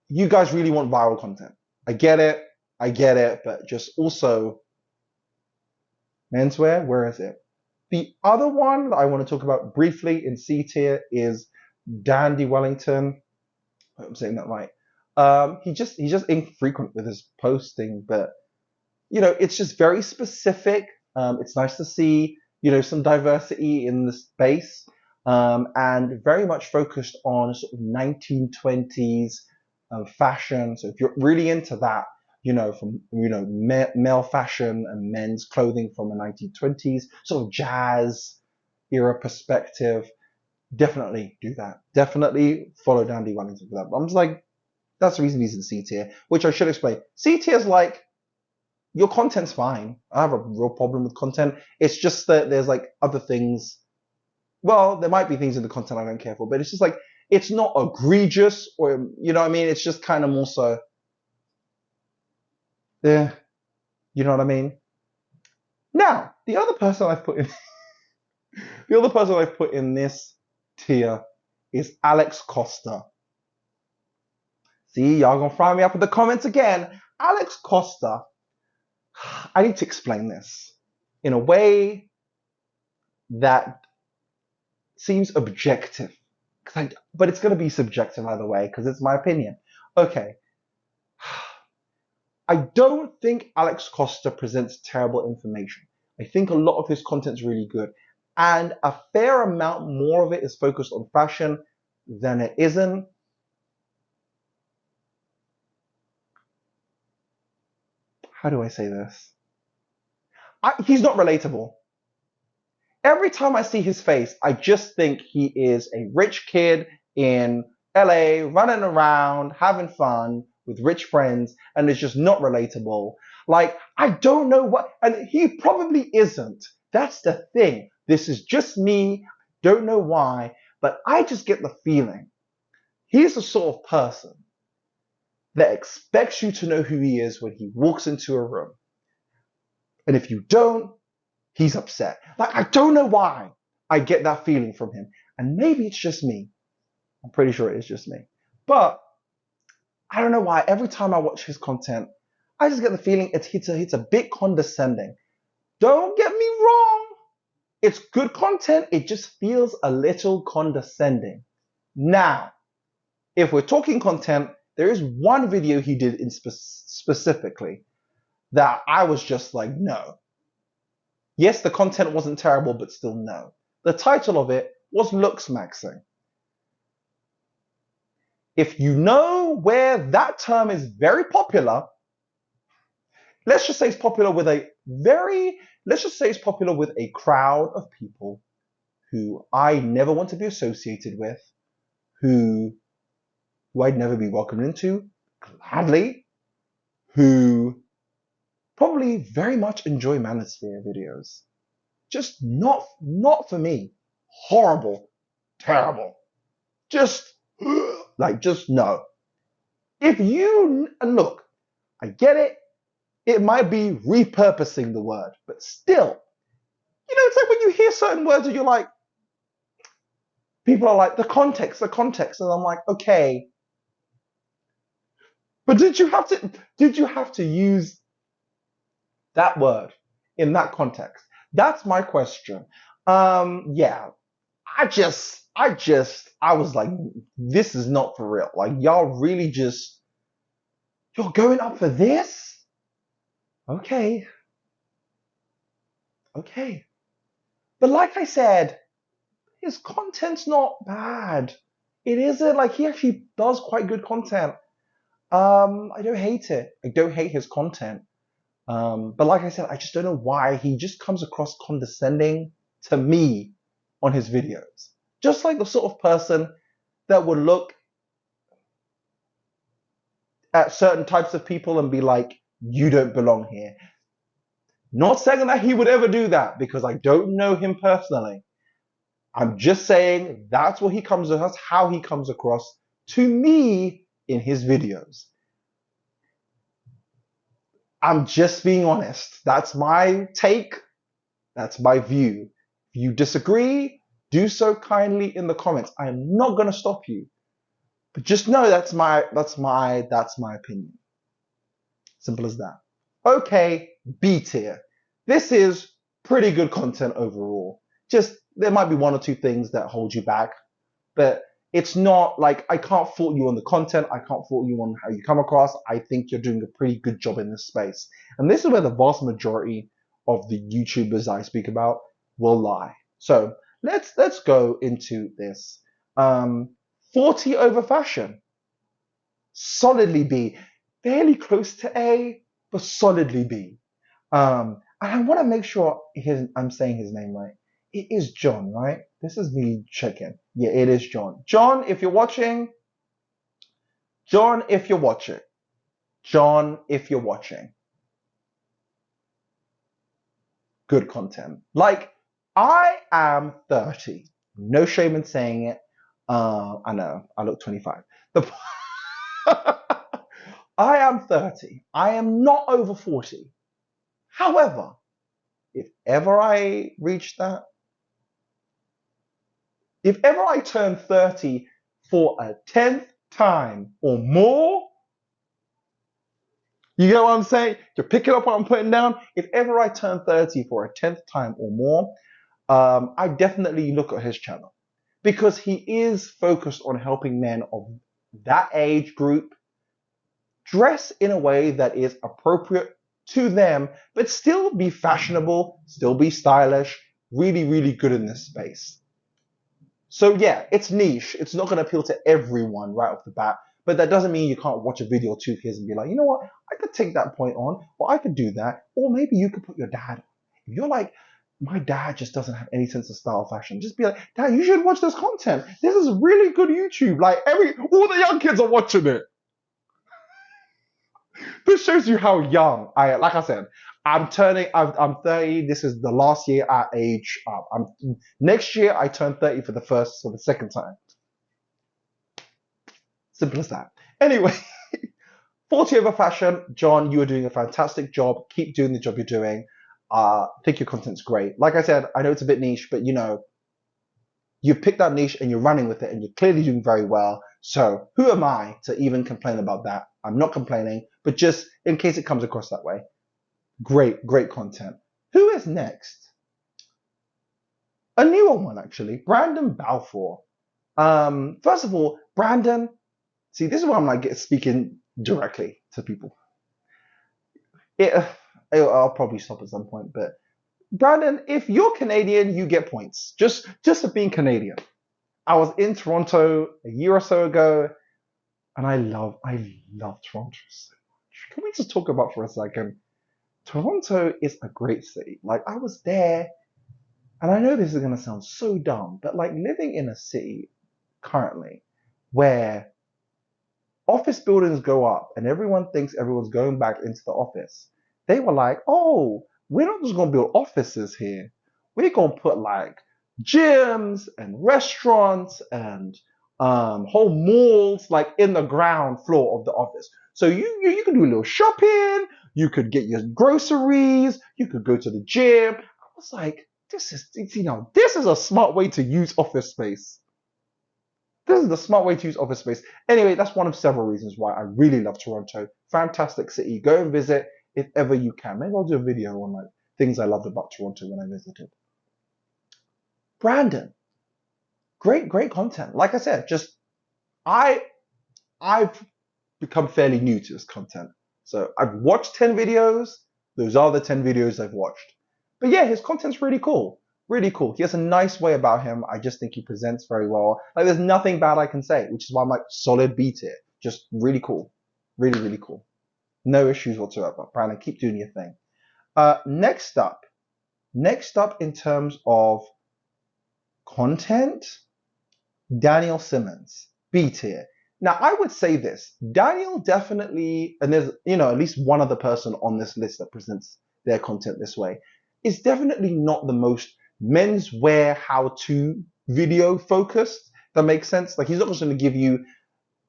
you guys really want viral content. I get it, but just also menswear, where is it? The other one that I want to talk about briefly in C tier is Dandy Wellington. I hope I'm saying that right. He's just infrequent with his posting, but you know, it's just very specific. It's nice to see, you know, some diversity in the space. and very much focused on sort of 1920s fashion. So if you're really into that, from male fashion and men's clothing from the 1920s, sort of jazz era perspective, definitely do that. Definitely follow Dandy Wellington for that. But I'm just like, that's the reason he's in C tier, which I should explain. C tier is like, your content's fine. I have a real problem with content. It's just that there's like other things. Well, there might be things in the content I don't care for, but it's just like, it's not egregious, or, you know what I mean? It's just kind of more so, yeah, you know what I mean? Now, the other person I've put in this tier is Alex Costa. See, y'all gonna fry me up in the comments again. Alex Costa, I need to explain this in a way that seems objective, but it's going to be subjective either way because it's my opinion. Okay. I don't think Alex Costa presents terrible information. I think a lot of his content is really good, and a fair amount more of it is focused on fashion than it isn't. How do I say this? He's not relatable. Every time I see his face, I just think he is a rich kid in LA running around, having fun with rich friends, and it's just not relatable. Like, I don't know what, and he probably isn't. That's the thing. This is just me. Don't know why, but I just get the feeling he's the sort of person that expects you to know who he is when he walks into a room. And if you don't, he's upset. Like, I don't know why I get that feeling from him. And maybe it's just me. I'm pretty sure it is just me. But I don't know why. Every time I watch his content, I just get the feeling it's a bit condescending. Don't get me wrong. It's good content. It just feels a little condescending. Now, if we're talking content, there is one video he did in specifically that I was just like, no. Yes, the content wasn't terrible, but still no. The title of it was Looks Maxing. If you know where that term is very popular, let's just say it's popular with a crowd of people who I never want to be associated with, who I'd never be welcomed into, gladly, who probably very much enjoy Manosphere videos. Just not for me. Horrible. Terrible. Just no. And look, I get it. It might be repurposing the word, but still, it's like when you hear certain words and you're like, people are like, the context, and I'm like, okay. But did you have to use that word in that context? That's my question. Yeah, I was like, this is not for real. Like, y'all really you're going up for this? Okay. But like I said, his content's not bad. It isn't. Like, he actually does quite good content. I don't hate it. I don't hate his content. But like I said, I just don't know why he just comes across condescending to me on his videos. Just like the sort of person that would look at certain types of people and be like, you don't belong here. Not saying that he would ever do that because I don't know him personally. I'm just saying that's what that's how he comes across to me in his videos. I'm just being honest. That's my take. That's my view. If you disagree, do so kindly in the comments. I am not going to stop you. But just know that's my opinion. Simple as that. Okay, B tier. This is pretty good content overall. Just, there might be one or two things that hold you back, but it's not like, I can't fault you on the content. I can't fault you on how you come across. I think you're doing a pretty good job in this space. And this is where the vast majority of the YouTubers I speak about will lie. So let's go into this. 40 over fashion, solidly B, fairly close to A, but solidly B. And I want to make sure I'm saying his name right. It is John, right? This is me checking. Yeah, it is John. John, if you're watching. John, if you're watching. John, if you're watching. Good content. Like, I am 30. No shame in saying it. I know, I look 25. I am 30. I am not over 40. However, if ever I reach that, if ever I turn 30 for a 10th time or more, you get what I'm saying? You're picking up what I'm putting down. If ever I turn 30 for a 10th time or more, I definitely look at his channel because he is focused on helping men of that age group dress in a way that is appropriate to them, but still be fashionable, still be stylish, really, really good in this space. So yeah, it's niche. It's not going to appeal to everyone right off the bat, but that doesn't mean you can't watch a video or two of his and be like, you know what, I could take that point on, or I could do that, or maybe you could put your dad. If you're like, my dad just doesn't have any sense of style fashion, just be like, Dad, you should watch this content. This is really good YouTube. Like all the young kids are watching it. This shows you how young like I said, I'm 30. This is the last year I age up. Next year I turn 30 for the second time. Simple as that. Anyway, 40 over fashion. John, you are doing a fantastic job. Keep doing the job you're doing. I think your content's great. Like I said, I know it's a bit niche, but you know, you picked that niche and you're running with it and you're clearly doing very well. So who am I to even complain about that? I'm not complaining, but just in case it comes across that way. Great, great content. Who is next? A newer one, actually. Brandon Balfour. First of all, Brandon, see, this is where I'm like speaking directly to people. I'll probably stop at some point, but Brandon, if you're Canadian, you get points. Just for being Canadian. I was in Toronto a year or so ago, and I love Toronto so much. Can we just talk about for a second? Toronto is a great city. Like, I was there, and I know this is going to sound so dumb, but like living in a city currently where office buildings go up and everyone thinks everyone's going back into the office. They were like, oh, we're not just going to build offices here. We're going to put like gyms and restaurants and whole malls like in the ground floor of the office. So you can do a little shopping, you could get your groceries, you could go to the gym. I was like, this is a smart way to use office space. This is the smart way to use office space. Anyway, that's one of several reasons why I really love Toronto. Fantastic city. Go and visit if ever you can. Maybe I'll do a video on like things I loved about Toronto when I visited. Brandon, great content. Like I said, just I've become fairly new to this content. So I've watched 10 videos. Those are the 10 videos I've watched. But yeah, his content's really cool. Really cool. He has a nice way about him. I just think he presents very well. Like, there's nothing bad I can say, which is why I'm like solid B tier. Just really cool. Really, really cool. No issues whatsoever. Brandon, keep doing your thing. Next up in terms of content, Daniel Simmons, B tier. Now, I would say this. Daniel definitely, and there's, at least one other person on this list that presents their content this way, is definitely not the most menswear how-to video focused. That makes sense. Like, he's not just going to give you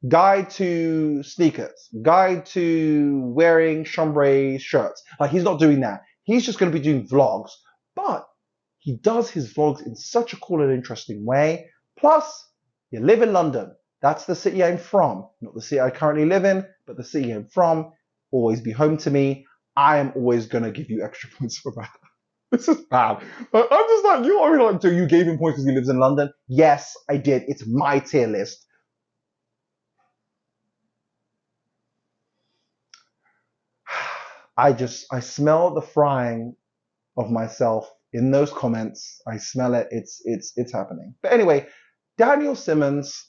guide to sneakers, guide to wearing chambray shirts. Like, he's not doing that. He's just going to be doing vlogs. But he does his vlogs in such a cool and interesting way. Plus, you live in London. That's the city I'm from. Not the city I currently live in, but the city I'm from. Always be home to me. I am always going to give you extra points for that. This is bad. But I'm just like, you already like, so you gave him points because he lives in London? Yes, I did. It's my tier list. I smell the frying of myself in those comments. I smell it. It's happening. But anyway, Daniel Simmons,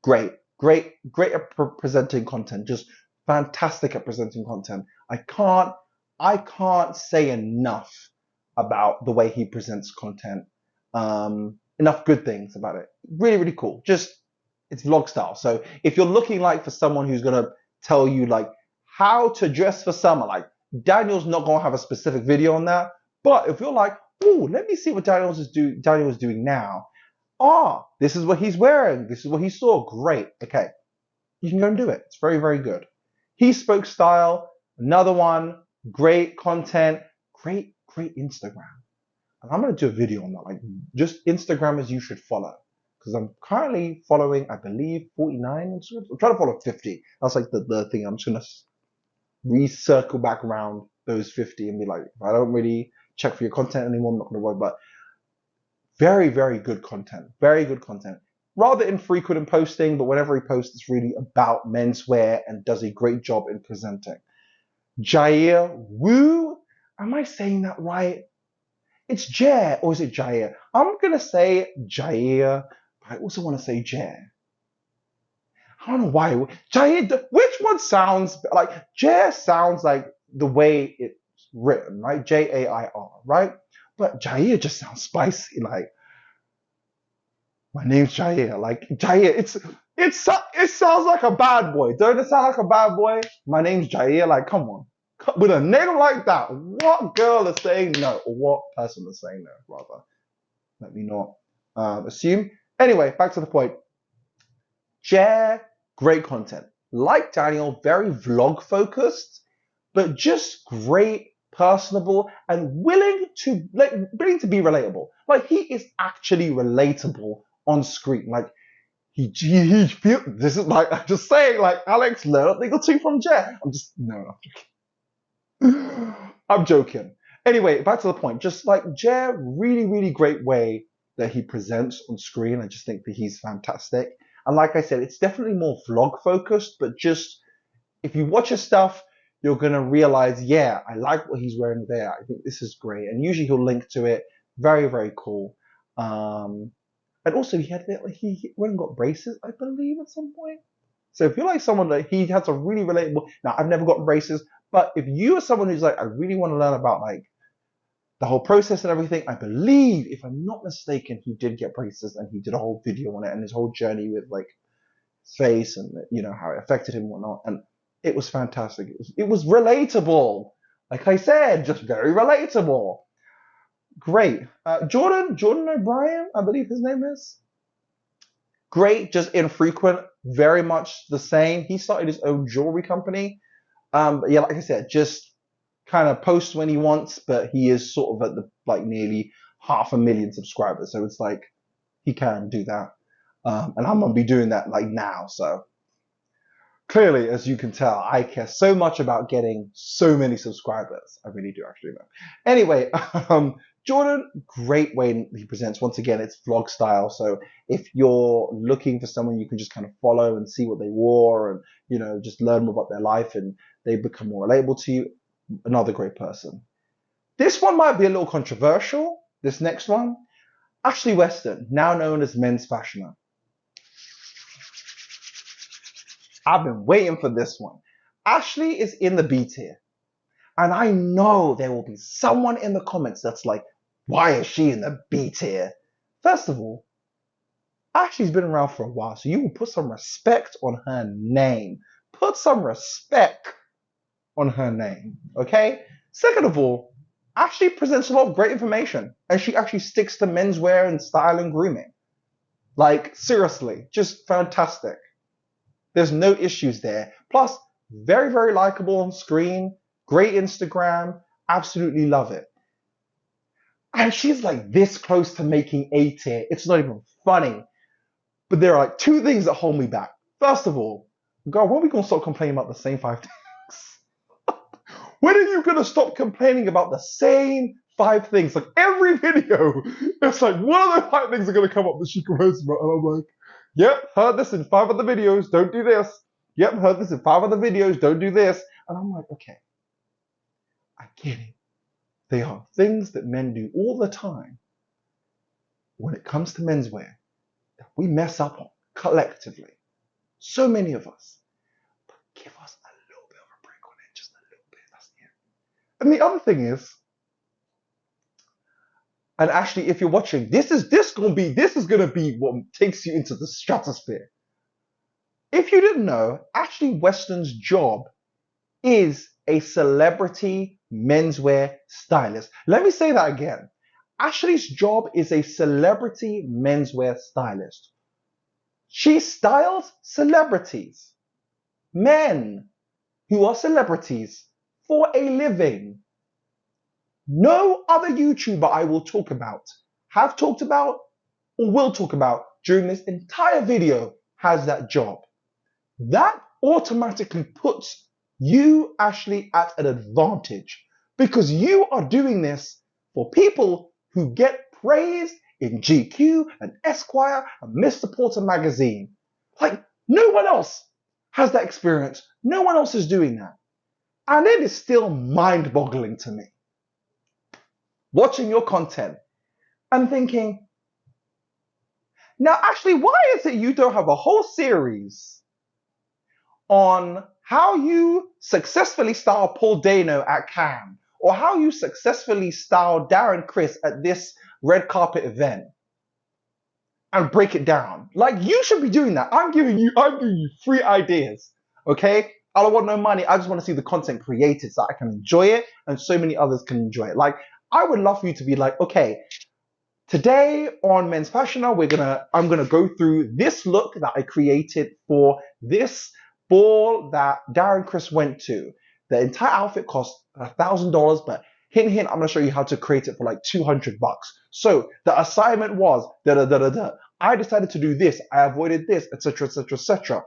great at presenting content. Just fantastic at presenting content. I can't say enough about the way he presents content. Enough good things about it. Really, really cool. Just, it's vlog style. So if you're looking like for someone who's going to tell you like how to dress for summer, like Daniel's not going to have a specific video on that. But if you're like, oh, let me see what Daniel is doing now. Ah, this is what he's wearing. This is what he saw. Great. Okay. You can go and do it. It's very, very good. He Spoke Style, another one. Great content. Great Instagram. And I'm going to do a video on that. Like, just Instagrammers you should follow. Because I'm currently following, I believe, 49 Instagrams. I'm trying to follow 50. That's like the thing. I'm just going to recircle back around those 50 and be like, if I don't really check for your content anymore, I'm not going to worry. But very, very good content. Very good content. Rather infrequent in posting, but whenever he posts, it's really about menswear and does a great job in presenting. Jair Wu, am I saying that right? It's Jair, or is it Jair? I'm going to say Jair, but I also want to say Jair. I don't know why. Jair, which one sounds like, Jair sounds like the way it's written, right? Jair, right? But Jair just sounds spicy, like, my name's Jair. Like, Jair, it sounds like a bad boy. Don't it sound like a bad boy? My name's Jair. Like, come on. With a name like that, what girl is saying no? Or what person is saying no, rather? Let me not assume. Anyway, back to the point. Jair, great content. Like Daniel, very vlog focused, but just great, personable, and willing to be relatable. Like, he is actually relatable on screen. Like, he feel, this is like, I'm just saying, like, Alex, learn a thing or two from Jair. I'm joking. I'm joking. Anyway, back to the point. Just like Jair, really, really great way that he presents on screen. I just think that he's fantastic. And like I said, it's definitely more vlog focused, but just, if you watch his stuff, you're going to realize, yeah, I like what he's wearing there. I think this is great. And usually he'll link to it. Very, very cool. And also he went and got braces, I believe, at some point. So if you're like someone that he has a really relatable, now I've never gotten braces, but if you are someone who's like, I really want to learn about like the whole process and everything, I believe, if I'm not mistaken, he did get braces and he did a whole video on it and his whole journey with like his face and, you know, how it affected him and whatnot. And it was fantastic. It was relatable. Like I said, just very relatable. Great. Jordan O'Brien, I believe his name is. Great, just infrequent, very much the same. He started his own jewelry company. But yeah, like I said, just kind of posts when he wants, but he is sort of at the like nearly 500,000 subscribers. So it's like he can do that. And I'm gonna be doing that like now. So clearly, as you can tell, I care so much about getting so many subscribers. I really do actually know. Anyway, Jordan, great way he presents. Once again, it's vlog style. So if you're looking for someone you can just kind of follow and see what they wore and, you know, just learn more about their life and they become more relatable to you, another great person. This one might be a little controversial. This next one, Ashley Weston, now known as Men's Fashioner. I've been waiting for this one. Ashley is in the B tier. And I know there will be someone in the comments that's like, why is she in the B tier? First of all, Ashley's been around for a while, so you will put some respect on her name. Put some respect on her name, okay? Second of all, Ashley presents a lot of great information, and she actually sticks to menswear and style and grooming. Like, seriously, just fantastic. There's no issues there. Plus, very, very likable on screen. Great Instagram. Absolutely love it. And she's like this close to making A tier. It's not even funny. But there are like two things that hold me back. First of all, girl, when are we going to stop complaining about the same 5 things? When are you going to stop complaining about the same 5 things? Like every video, it's like one of the 5 things are going to come up that she complains about. And I'm like, yep, heard this in 5 other videos, don't do this. Yep, heard this in 5 other videos, don't do this. And I'm like, okay, I get it. They are things that men do all the time when it comes to menswear that we mess up on collectively. So many of us. But give us a little bit of a break on it, just a little bit. That's it. And the other thing is, and actually, if you're watching, this is gonna be what takes you into the stratosphere. If you didn't know, Ashley Weston's job is a celebrity menswear stylist. Let me say that again. Ashley's job is a celebrity menswear stylist. She styles celebrities, men who are celebrities, for a living. No other YouTuber I will talk about, have talked about, or will talk about during this entire video has that job. That automatically puts you, Ashley, at an advantage because you are doing this for people who get praise in GQ and Esquire and Mr. Porter magazine. Like, no one else has that experience. No one else is doing that. And it is still mind-boggling to me. Watching your content and thinking, now, Ashley, why is it you don't have a whole series on how you successfully style Paul Dano at Cannes, or how you successfully style Darren Criss at this red carpet event, and break it down? Like, you should be doing that. I'm giving you free ideas, okay? I don't want no money. I just want to see the content created so I can enjoy it and so many others can enjoy it. Like, I would love for you to be like, okay, today on Men's Fashion Hour, I'm gonna go through this look that I created for this ball that Darren Criss went to. The entire outfit cost $1,000, but hint, hint, I'm gonna show you how to create it for like $200. So the assignment was I decided to do this, I avoided this, etc., etc., etc.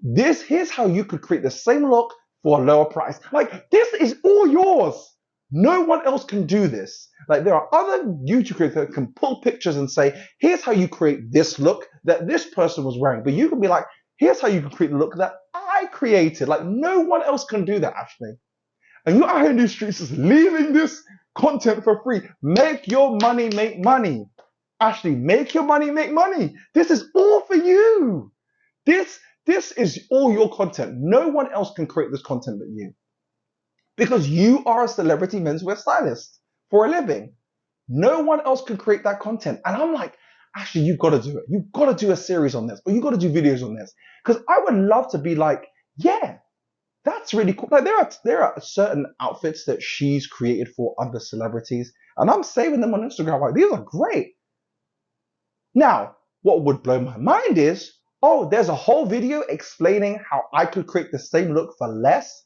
Here's how you could create the same look for a lower price. Like, this is all yours. No one else can do this. Like, there are other YouTube creators that can pull pictures and say, here's how you create this look that this person was wearing. But you can be like, here's how you can create the look that I created. Like, no one else can do that, Ashley. And you're out here in these streets just leaving this content for free. Make your money, make money. Ashley, make your money, make money. This is all for you. This is all your content. No one else can create this content but you. Because you are a celebrity menswear stylist for a living. No one else can create that content. And I'm like, actually, you've got to do it. You've got to do a series on this, or you've got to do videos on this. Because I would love to be like, yeah, that's really cool. Like, there are certain outfits that she's created for other celebrities, and I'm saving them on Instagram. Like, these are great. Now, what would blow my mind is, oh, there's a whole video explaining how I could create the same look for less.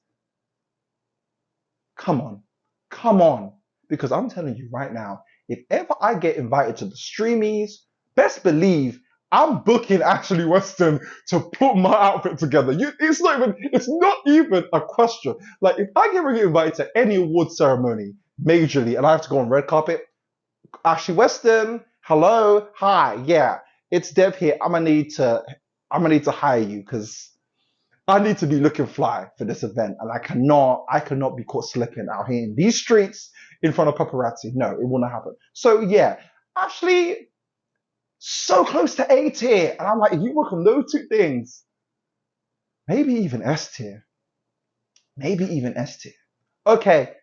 Come on. Because I'm telling you right now, if ever I get invited to the streamies, best believe I'm booking Ashley Weston to put my outfit together. It's not even a question. Like, if I get invited to any award ceremony, majorly, and I have to go on red carpet, Ashley Weston, hello, hi, yeah, it's Dev here. I'm gonna need to hire you because I need to be looking fly for this event, and I cannot be caught slipping out here in these streets in front of paparazzi. No, it will not happen. So yeah, Ashley, so close to A tier, and I'm like, if you work on those two things, maybe even S tier. Maybe even S tier. Okay,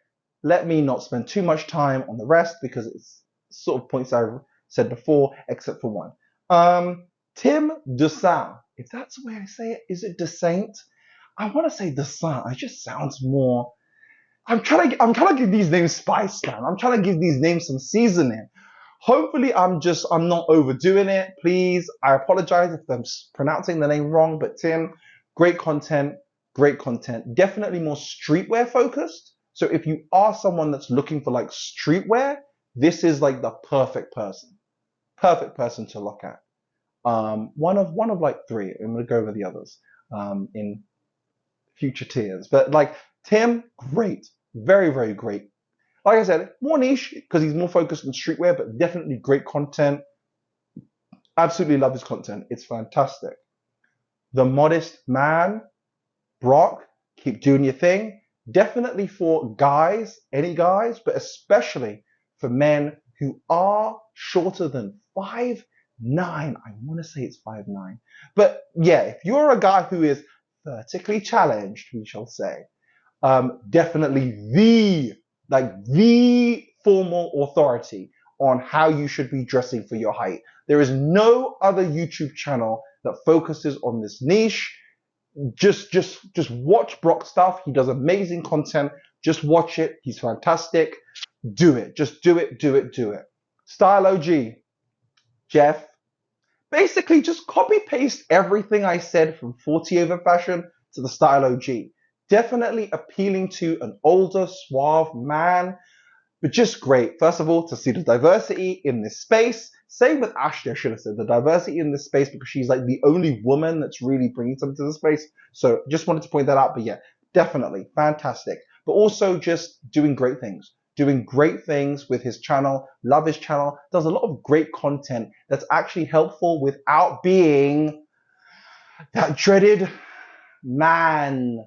let me not spend too much time on the rest because it's sort of points I've said before, except for one. Tim Desant. If that's the way I say it, is it Desant? I want to say Desant. It just sounds more. I'm trying to give these names spice, man. I'm trying to give these names some seasoning. Hopefully, I'm not overdoing it. Please, I apologize if I'm pronouncing the name wrong. But Tim, great content. Definitely more streetwear focused. So if you are someone that's looking for like streetwear, this is like the perfect person to look at. One of like three. I'm gonna go over the others in future tiers. But like Tim, great, very, very great. Like I said, more niche because he's more focused on streetwear, but definitely great content. Absolutely love his content. It's fantastic. The Modest Man, Brock, keep doing your thing. definitely for guys, any guys, but especially for men who are shorter than 5'9". I want to say it's 5'9". But yeah, if you're a guy who is vertically challenged, we shall say, definitely the formal authority on how you should be dressing for your height. There is no other YouTube channel that focuses on this niche. Just watch Brock's stuff. He does amazing content. Just watch it. He's fantastic. Do it. Just do it, do it, do it. Style OG, Jeff. Basically, just copy paste everything I said from 40 over fashion to the Style OG. Definitely appealing to an older, suave man, but just great. First of all, to see the diversity in this space. Same with Ashley, I should have said. The diversity in this space because she's like the only woman that's really bringing something to the space. So just wanted to point that out. But yeah, definitely fantastic. But also just doing great things. Doing great things with his channel. Love his channel. Does a lot of great content that's actually helpful without being that dreaded man.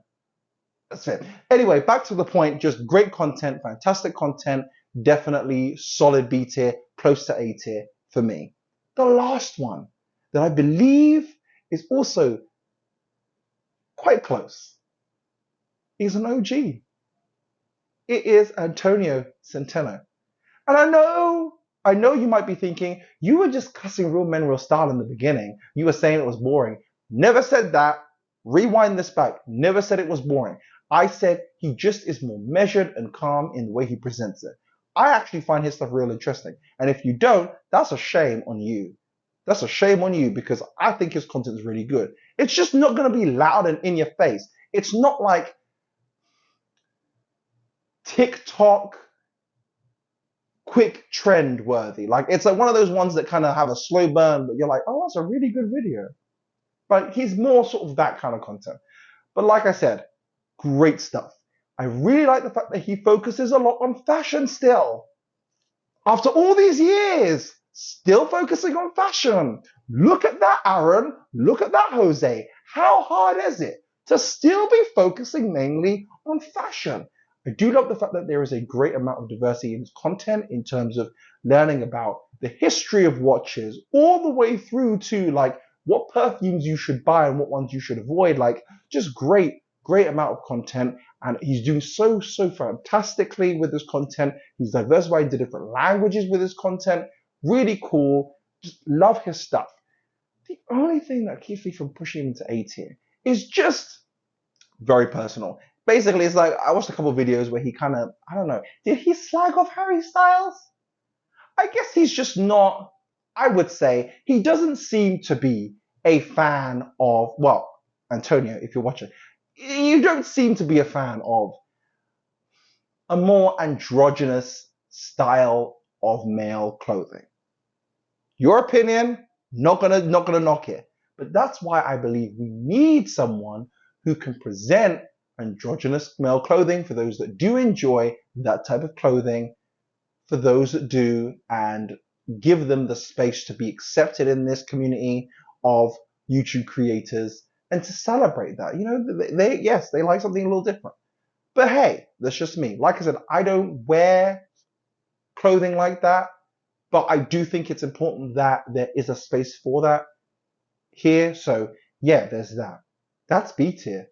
That's it. Anyway, back to the point. Just great content, fantastic content. Definitely solid B tier, close to A tier for me. The last one that I believe is also quite close is an OG. It is Antonio Centeno. And I know you might be thinking, you were just cussing Real Men, Real Style in the beginning. You were saying it was boring. Never said that. Rewind this back. Never said it was boring. I said he just is more measured and calm in the way he presents it. I actually find his stuff real interesting. And if you don't, that's a shame on you. That's a shame on you because I think his content is really good. It's just not going to be loud and in your face. It's not like TikTok quick trend worthy. Like it's like one of those ones that kind of have a slow burn, but you're like, oh, that's a really good video. But he's more sort of that kind of content. But like I said, great stuff. I really like the fact that he focuses a lot on fashion still. After all these years, still focusing on fashion. Look at that, Aaron. Look at that, Jose. How hard is it to still be focusing mainly on fashion? I do love the fact that there is a great amount of diversity in his content in terms of learning about the history of watches all the way through to like what perfumes you should buy and what ones you should avoid. Like just great amount of content. And he's doing so fantastically with his content. He's diversified into different languages with his content. Really cool. Just love his stuff. The only thing that keeps me from pushing him into A tier is just very personal. Basically, it's like I watched a couple of videos where he kind of, I don't know, did he slag off Harry Styles? I guess he's just not, I would say, he doesn't seem to be a fan of, well, Antonio, if you're watching, you don't seem to be a fan of a more androgynous style of male clothing. Your opinion, not gonna knock it. But that's why I believe we need someone who can present androgynous male clothing for those that do enjoy that type of clothing, for those that do, and give them the space to be accepted in this community of YouTube creators and to celebrate that. You know, they like something a little different. But hey, that's just me. Like I said, I don't wear clothing like that, but I do think it's important that there is a space for that here. So yeah, there's that. That's B tier.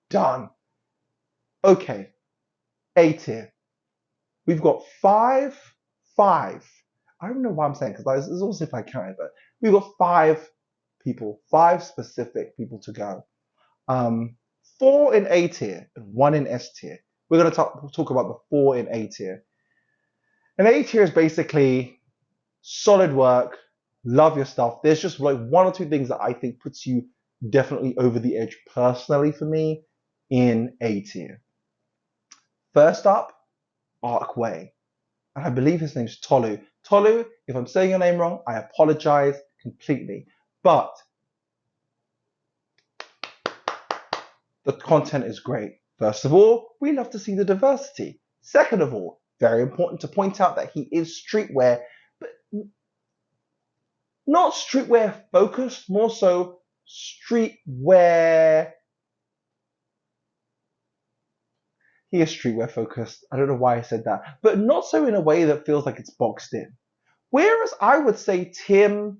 Done. Okay, A tier. We've got five. I don't know why I'm saying, because it's almost if I counted, but we've got 5 people, 5 specific people to go. 4 in A tier and 1 in S tier. We're going to talk about the 4 in A tier. And A tier is basically solid work, love your stuff. There's just like 1 or 2 things that I think puts you definitely over the edge personally for me in A tier. First up, Arkway. And I believe his name's Tolu. Tolu, if I'm saying your name wrong, I apologize completely. But the content is great. First of all, we love to see the diversity. Second of all, very important to point out that he is streetwear, but not streetwear focused, more so streetwear. he is streetwear focused. I don't know why I said that, but not so in a way that feels like it's boxed in. Whereas I would say Tim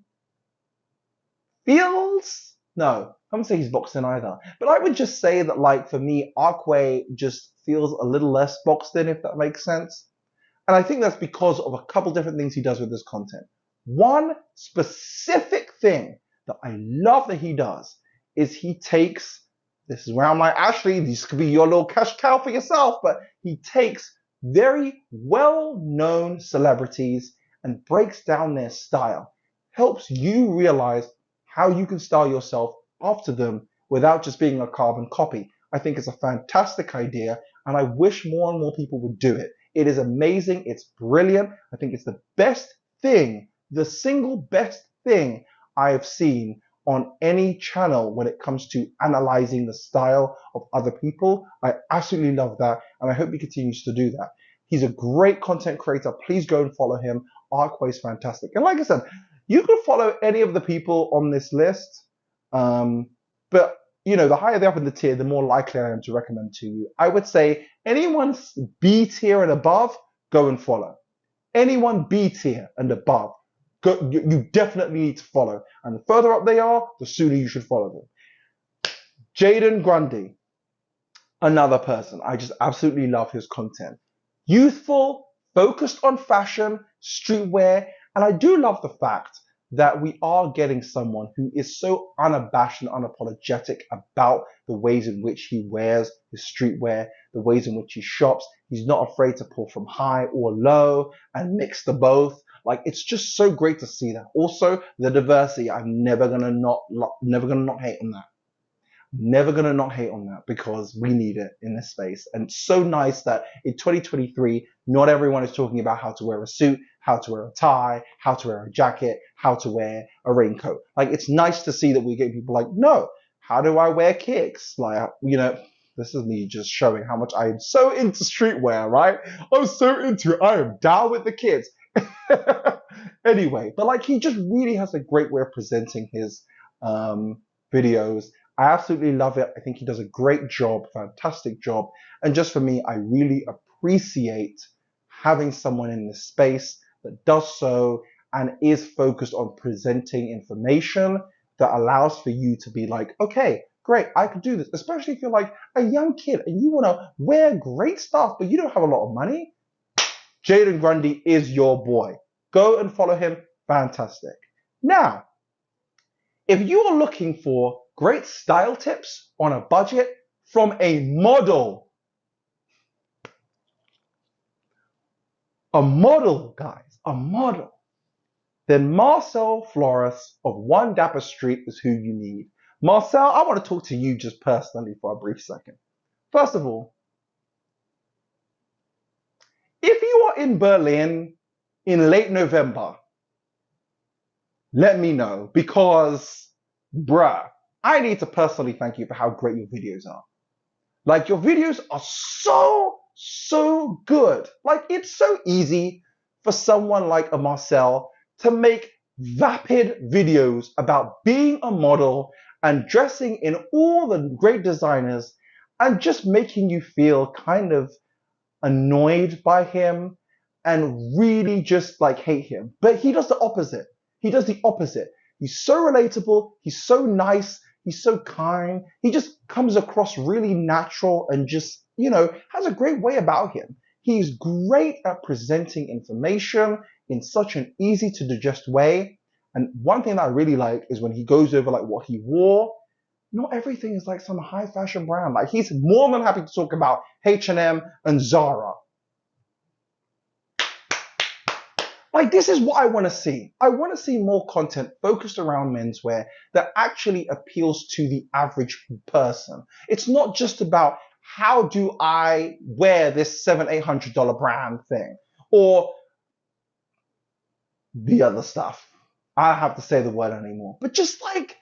feels, no, I wouldn't say he's boxed in either, but I would just say that, like, for me, Arkway just feels a little less boxed in, if that makes sense. And I think that's because of a couple different things he does with his content. One specific thing that I love that he does is he takes, this is where I'm like, Ashley, this could be your little cash cow for yourself, but he takes very well-known celebrities and breaks down their style, helps you realize how you can style yourself after them without just being a carbon copy. I think it's a fantastic idea, and I wish more and more people would do it. It is amazing. It's brilliant. I think it's the best thing, the single best thing I have seen on any channel when it comes to analyzing the style of other people. I absolutely love that, and I hope he continues to do that. He's a great content creator. Please go and follow him. Arkway's fantastic. And like I said, you can follow any of the people on this list, but you know, the higher they're up in the tier, the more likely I am to recommend to you. I would say anyone B tier and above, go and follow. Anyone B tier and above, you definitely need to follow. And the further up they are, the sooner you should follow them. Jaden Grundy, another person. I just absolutely love his content. Youthful, focused on fashion, streetwear, and I do love the fact that we are getting someone who is so unabashed and unapologetic about the ways in which he wears his streetwear, the ways in which he shops. He's not afraid to pull from high or low and mix the both. Like, it's just so great to see that. Also, the diversity. I'm never gonna not hate on that. Never gonna not hate on that, because we need it in this space. And it's so nice that in 2023, not everyone is talking about how to wear a suit, how to wear a tie, how to wear a jacket, how to wear a raincoat. Like, it's nice to see that we get people like, no, how do I wear kicks? Like, you know, this is me just showing how much I am so into streetwear, right? I'm so into it. I am down with the kids. Anyway, but like, he just really has a great way of presenting his videos. I absolutely love it. I think he does a great job, fantastic job. And just for me, I really appreciate having someone in this space that does so and is focused on presenting information that allows for you to be like, okay, great, I could do this. Especially if you're like a young kid and you want to wear great stuff, but you don't have a lot of money. Jaden Grundy is your boy. Go and follow him. Fantastic. Now, if you are looking for great style tips on a budget from a model, guys, a model, then Marcel Flores of One Dapper Street is who you need. Marcel, I want to talk to you just personally for a brief second. First of all, if you are in Berlin in late November, let me know, because, bruh, I need to personally thank you for how great your videos are. Like, your videos are so good. Like, it's so easy for someone like a Marcel to make vapid videos about being a model and dressing in all the great designers and just making you feel kind of annoyed by him and really just like hate him. But he does the opposite. He does the opposite. He's so relatable. He's so nice. He's so kind. He just comes across really natural and just, you know, has a great way about him. He's great at presenting information in such an easy to digest way. And one thing that I really like is when he goes over like what he wore. Not everything is like some high fashion brand. Like, he's more than happy to talk about H&M and Zara. Like, this is what I want to see. I want to see more content focused around menswear that actually appeals to the average person. It's not just about how do I wear this $700-800 brand thing or the other stuff. I don't have to say the word anymore. But just like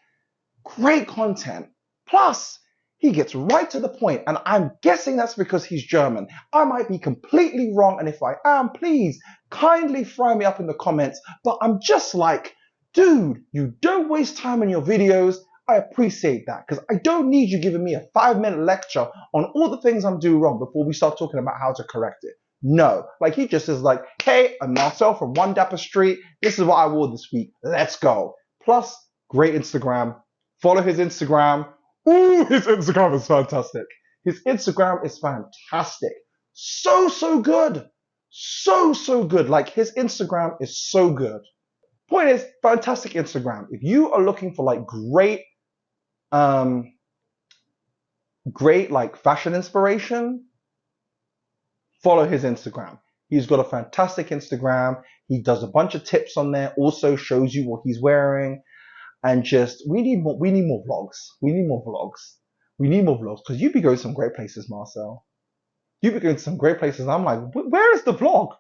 great content. Plus, he gets right to the point, and I'm guessing that's because he's German. I might be completely wrong, and if I am, please kindly fry me up in the comments. But I'm just like, dude, you don't waste time in your videos. I appreciate that because I don't need you giving me a 5-minute lecture on all the things I'm doing wrong before we start talking about how to correct it. No, like he just is like, hey, I'm Marcel from One Dapper Street. This is what I wore this week. Let's go. Plus, great Instagram. Follow his Instagram. Ooh, his Instagram is fantastic. His Instagram is fantastic. So good. So good. Like his Instagram is so good. Point is, fantastic Instagram. If you are looking for like great like fashion inspiration, follow his Instagram. He's got a fantastic Instagram. He does a bunch of tips on there, also shows you what he's wearing. And just, we need more vlogs. We need more vlogs because you be going some great places, Marcel. You be going to some great places. And I'm like, where is the vlog?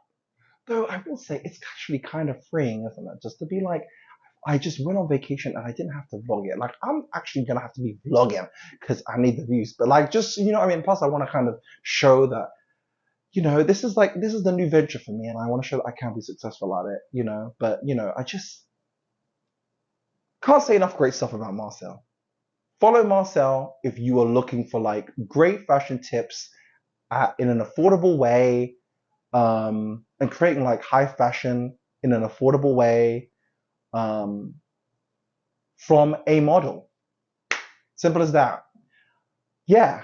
Though I will say it's actually kind of freeing, isn't it? Just to be like, I just went on vacation and I didn't have to vlog it. Like, I'm actually going to have to be vlogging because I need the views. But like, just, you know what I mean? Plus, I want to kind of show that, you know, this is the new venture for me. And I want to show that I can be successful at it, you know. But, you know, I just can't say enough great stuff about Marcel. Follow Marcel if you are looking for like great fashion tips in an affordable way, and creating like high fashion in an affordable way, from a model. Simple as that. Yeah.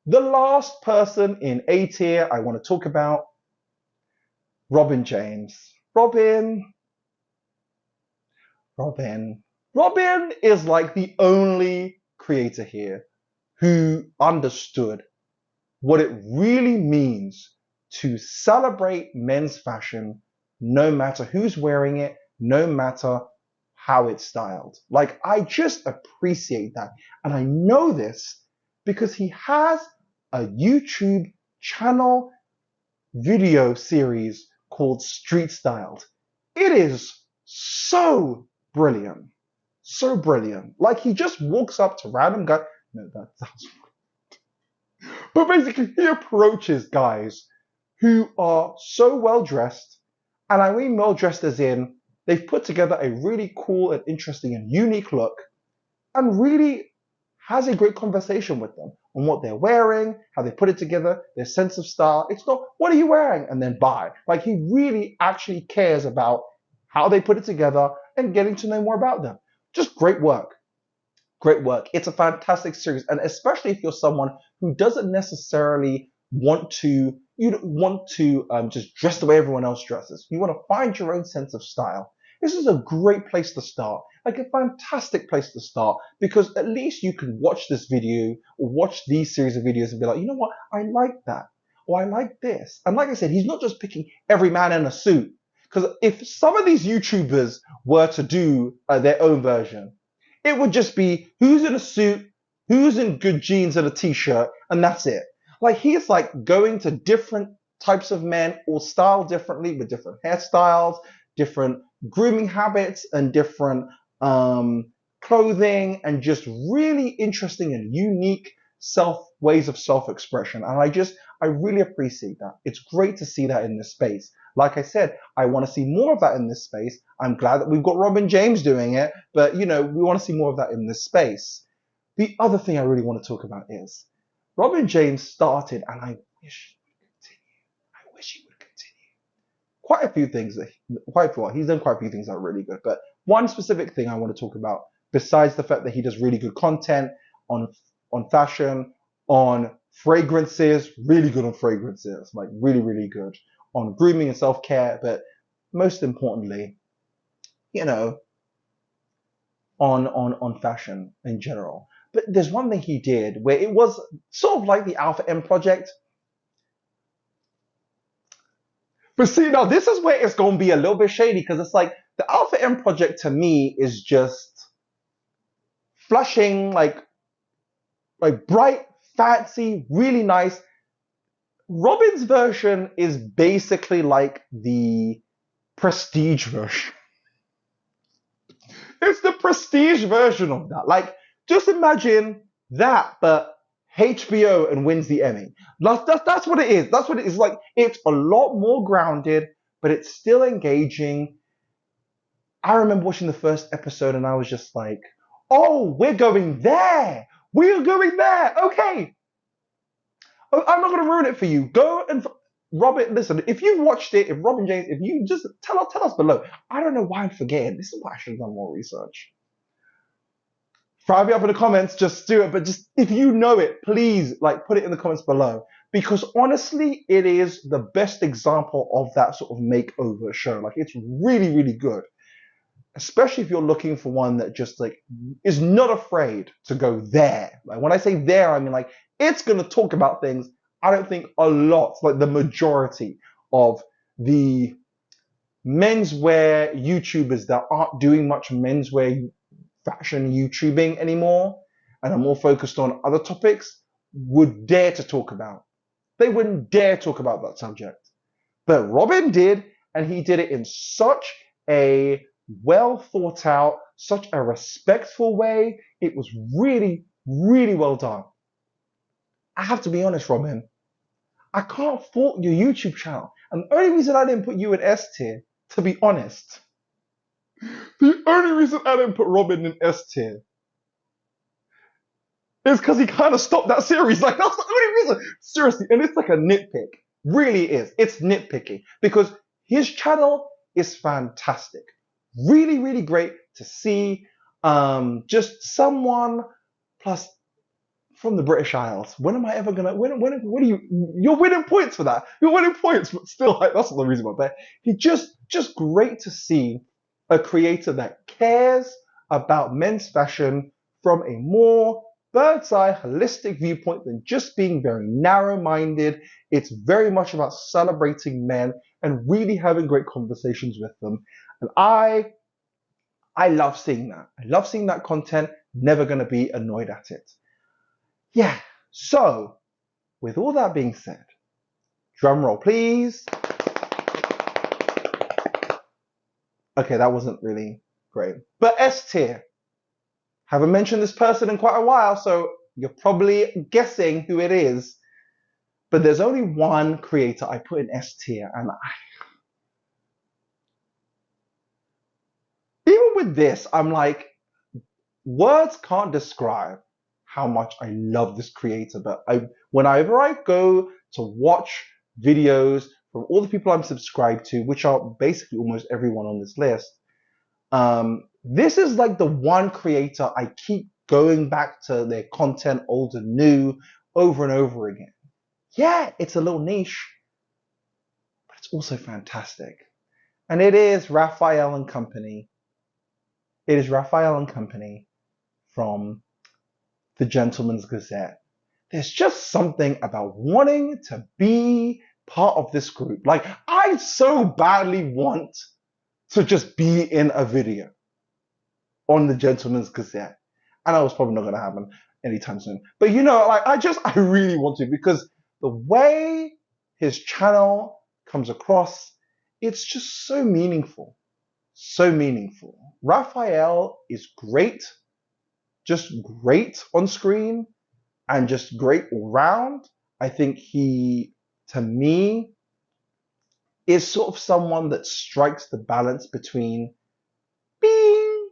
The last person in A tier I want to talk about, Robin James. Robin is like the only creator here who understood what it really means to celebrate men's fashion, no matter who's wearing it, no matter how it's styled. Like, I just appreciate that. And I know this because he has a YouTube channel video series called Street Styled. It is so brilliant. So brilliant. Like, he just walks up to random guys. No, that sounds weird. But basically, he approaches guys who are so well dressed, and I mean well dressed as in they've put together a really cool and interesting and unique look, and really has a great conversation with them on what they're wearing, how they put it together, their sense of style. It's not, what are you wearing? And then buy. Like, he really actually cares about how they put it together and getting to know more about them. Just great work. Great work. It's a fantastic series. And especially if you're someone who doesn't necessarily want to, just dress the way everyone else dresses. You want to find your own sense of style. This is a great place to start. Like, a fantastic place to start, because at least you can watch this video or watch these series of videos and be like, you know what? I like that. Or I like this. And like I said, he's not just picking every man in a suit. Because if some of these YouTubers were to do their own version, it would just be who's in a suit, who's in good jeans and a t-shirt, and that's it. Like, he's like going to different types of men, all styled differently with different hairstyles, different grooming habits, and different clothing, and just really interesting and unique ways of self-expression. And I really appreciate that. It's great to see that in this space. Like I said, I want to see more of that in this space. I'm glad that we've got Robin James doing it, but you know, we want to see more of that in this space. The other thing I really want to talk about is Robin James started, and I wish he would continue. Quite a few things, he's done quite a few things that are really good, but one specific thing I want to talk about, besides the fact that he does really good content on fashion, on fragrances, really good on fragrances, like really, really good on grooming and self-care, but most importantly, you know, on fashion in general. But there's one thing he did where it was sort of like the Alpha M project. But see, now this is where it's going to be a little bit shady, because it's like the Alpha M project to me is just flashing, like bright, fancy, really nice. Robin's version is basically like the prestige version. It's the prestige version of that. Like, just imagine that, but HBO and wins the Emmy. That's what it is. That's what it is. Like, it's a lot more grounded, but it's still engaging. I remember watching the first episode and I was just like, Oh, we're going there. We're going there. Okay. I'm not going to ruin it for you. Go and Robin, listen, if you watched it, if Robin James, if you just tell us below. I don't know why I'm forgetting. This is why I should have done more research. Fire me up in the comments, just do it. But just if you know it, please like put it in the comments below. Because honestly, it is the best example of that sort of makeover show. Like it's really, really good. Especially if you're looking for one that just like is not afraid to go there. Like when I say there, I mean like it's going to talk about things I don't think a lot, like the majority of the menswear YouTubers that aren't doing much menswear fashion YouTubing anymore and are more focused on other topics would dare to talk about. They wouldn't dare talk about that subject. But Robin did, and he did it in such a well thought out, such a respectful way. It was really, really well done. I have to be honest, Robin. I can't fault your YouTube channel. And the only reason I didn't put you in S tier, to be honest, the only reason I didn't put Robin in S tier is because he kind of stopped that series. Like, that's the only reason. Seriously. And it's like a nitpick. Really is. It's nitpicky. Because his channel is fantastic. Really, really great to see just someone plus from the British Isles. When am I ever gonna when are you're winning points for that. You're winning points, but still like, that's not the reason why. But he just great to see a creator that cares about men's fashion from a more bird's eye holistic viewpoint than just being very narrow-minded. It's very much about celebrating men and really having great conversations with them. And I love seeing that. I love seeing that content. Never gonna be annoyed at it. Yeah, so with all that being said, drum roll please. Okay, that wasn't really great. But S tier. Haven't mentioned this person in quite a while, so you're probably guessing who it is. But there's only one creator I put in S tier, and even with this, I'm like, words can't describe how much I love this creator. But whenever I go to watch videos from all the people I'm subscribed to, which are basically almost everyone on this list, this is like the one creator I keep going back to their content, old and new, over and over again. Yeah, it's a little niche, but it's also fantastic. And it is Raphael and Company. It is Raphael and Company from the Gentleman's Gazette. There's just something about wanting to be part of this group. Like, I so badly want to just be in a video on the Gentleman's Gazette. And I was probably not going to happen anytime soon. But you know, like, I really want to, because the way his channel comes across, it's just so meaningful. So meaningful. Raphael is great. Just great on screen and just great all round. I think he, to me, is sort of someone that strikes the balance between being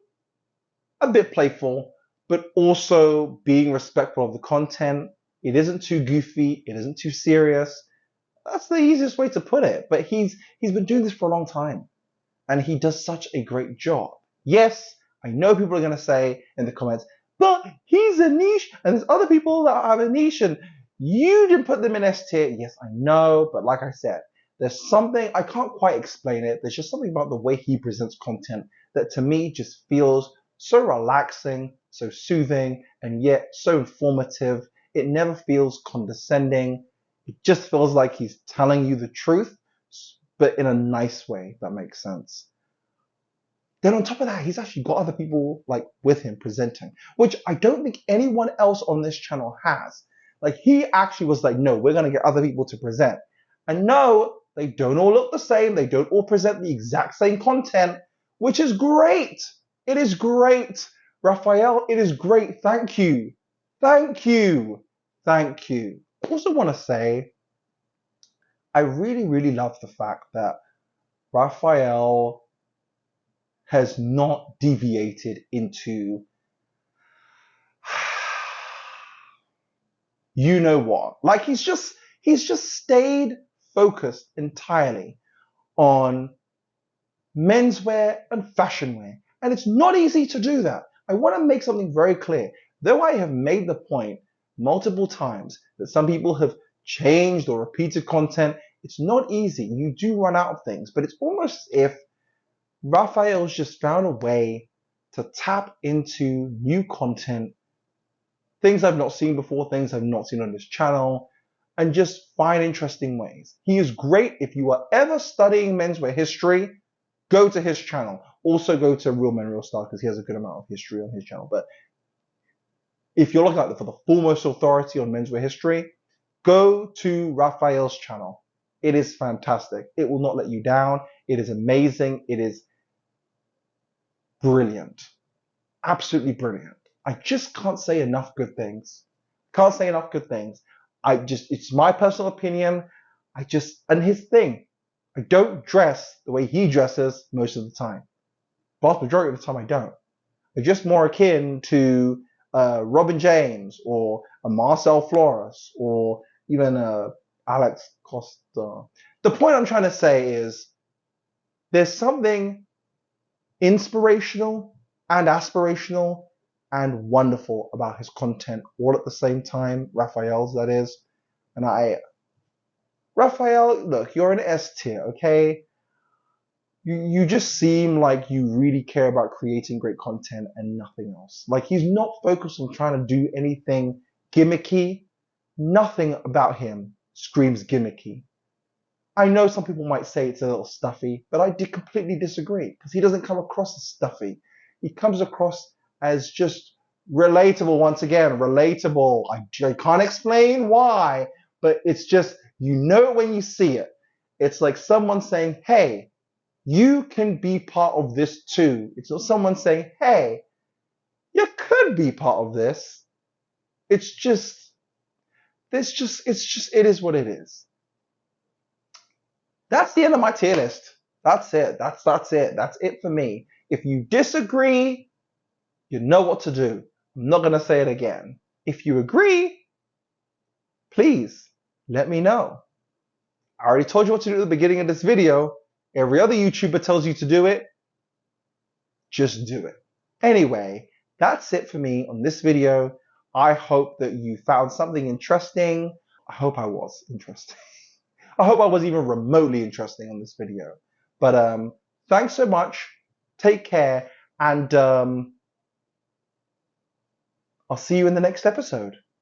a bit playful, but also being respectful of the content. It isn't too goofy. It isn't too serious. That's the easiest way to put it. But he's been doing this for a long time, and he does such a great job. Yes, I know people are going to say in the comments, but he's a niche, and there's other people that have a niche, and you didn't put them in S tier. Yes, I know, but like I said, there's something, I can't quite explain it. There's just something about the way he presents content that to me just feels so relaxing, so soothing, and yet so informative. It never feels condescending. It just feels like he's telling you the truth, but in a nice way, if that makes sense. Then on top of that, he's actually got other people like with him presenting, which I don't think anyone else on this channel has. Like, he actually was like, no, we're going to get other people to present. And no, they don't all look the same. They don't all present the exact same content, which is great. It is great. Raphael, it is great. Thank you. Thank you. Thank you. I also want to say, I really, really love the fact that Raphael has not deviated into you know what. Like he's just stayed focused entirely on menswear and fashion wear. And it's not easy to do that. I want to make something very clear. Though I have made the point multiple times that some people have changed or repeated content, it's not easy. You do run out of things, but it's almost as if Raphael's just found a way to tap into new content, things I've not seen before, things I've not seen on this channel, and just find interesting ways. He is great. If you are ever studying menswear history, go to his channel. Also go to Real Men, Real Style because he has a good amount of history on his channel. But if you're looking for the foremost authority on menswear history, go to Raphael's channel. It is fantastic. It will not let you down. It is amazing. It is brilliant. Absolutely brilliant. I just can't say enough good things. Can't say enough good things. It's my personal opinion. And his thing, I don't dress the way he dresses most of the time. Vast majority of the time I don't. I'm just more akin to Robin James or a Marcel Flores or even Alex Costa. The point I'm trying to say is there's something inspirational and aspirational and wonderful about his content all at the same time, Raphael's that is. And Raphael, look, you're an S tier, okay? You just seem like you really care about creating great content and nothing else. Like he's not focused on trying to do anything gimmicky. Nothing about him screams gimmicky. I know some people might say it's a little stuffy, but I completely disagree because he doesn't come across as stuffy. He comes across as just relatable. Once again, relatable. I can't explain why, but it's just, you know it when you see it. It's like someone saying, hey, you can be part of this too. It's not someone saying, hey, you could be part of this. It is what it is. That's the end of my tier list. That's it. That's it. That's it for me. If you disagree, you know what to do. I'm not going to say it again. If you agree, please let me know. I already told you what to do at the beginning of this video. Every other YouTuber tells you to do it. Just do it. Anyway, that's it for me on this video. I hope that you found something interesting. I hope I was interesting. I hope I was even remotely interesting on this video. But thanks so much. Take care. And I'll see you in the next episode.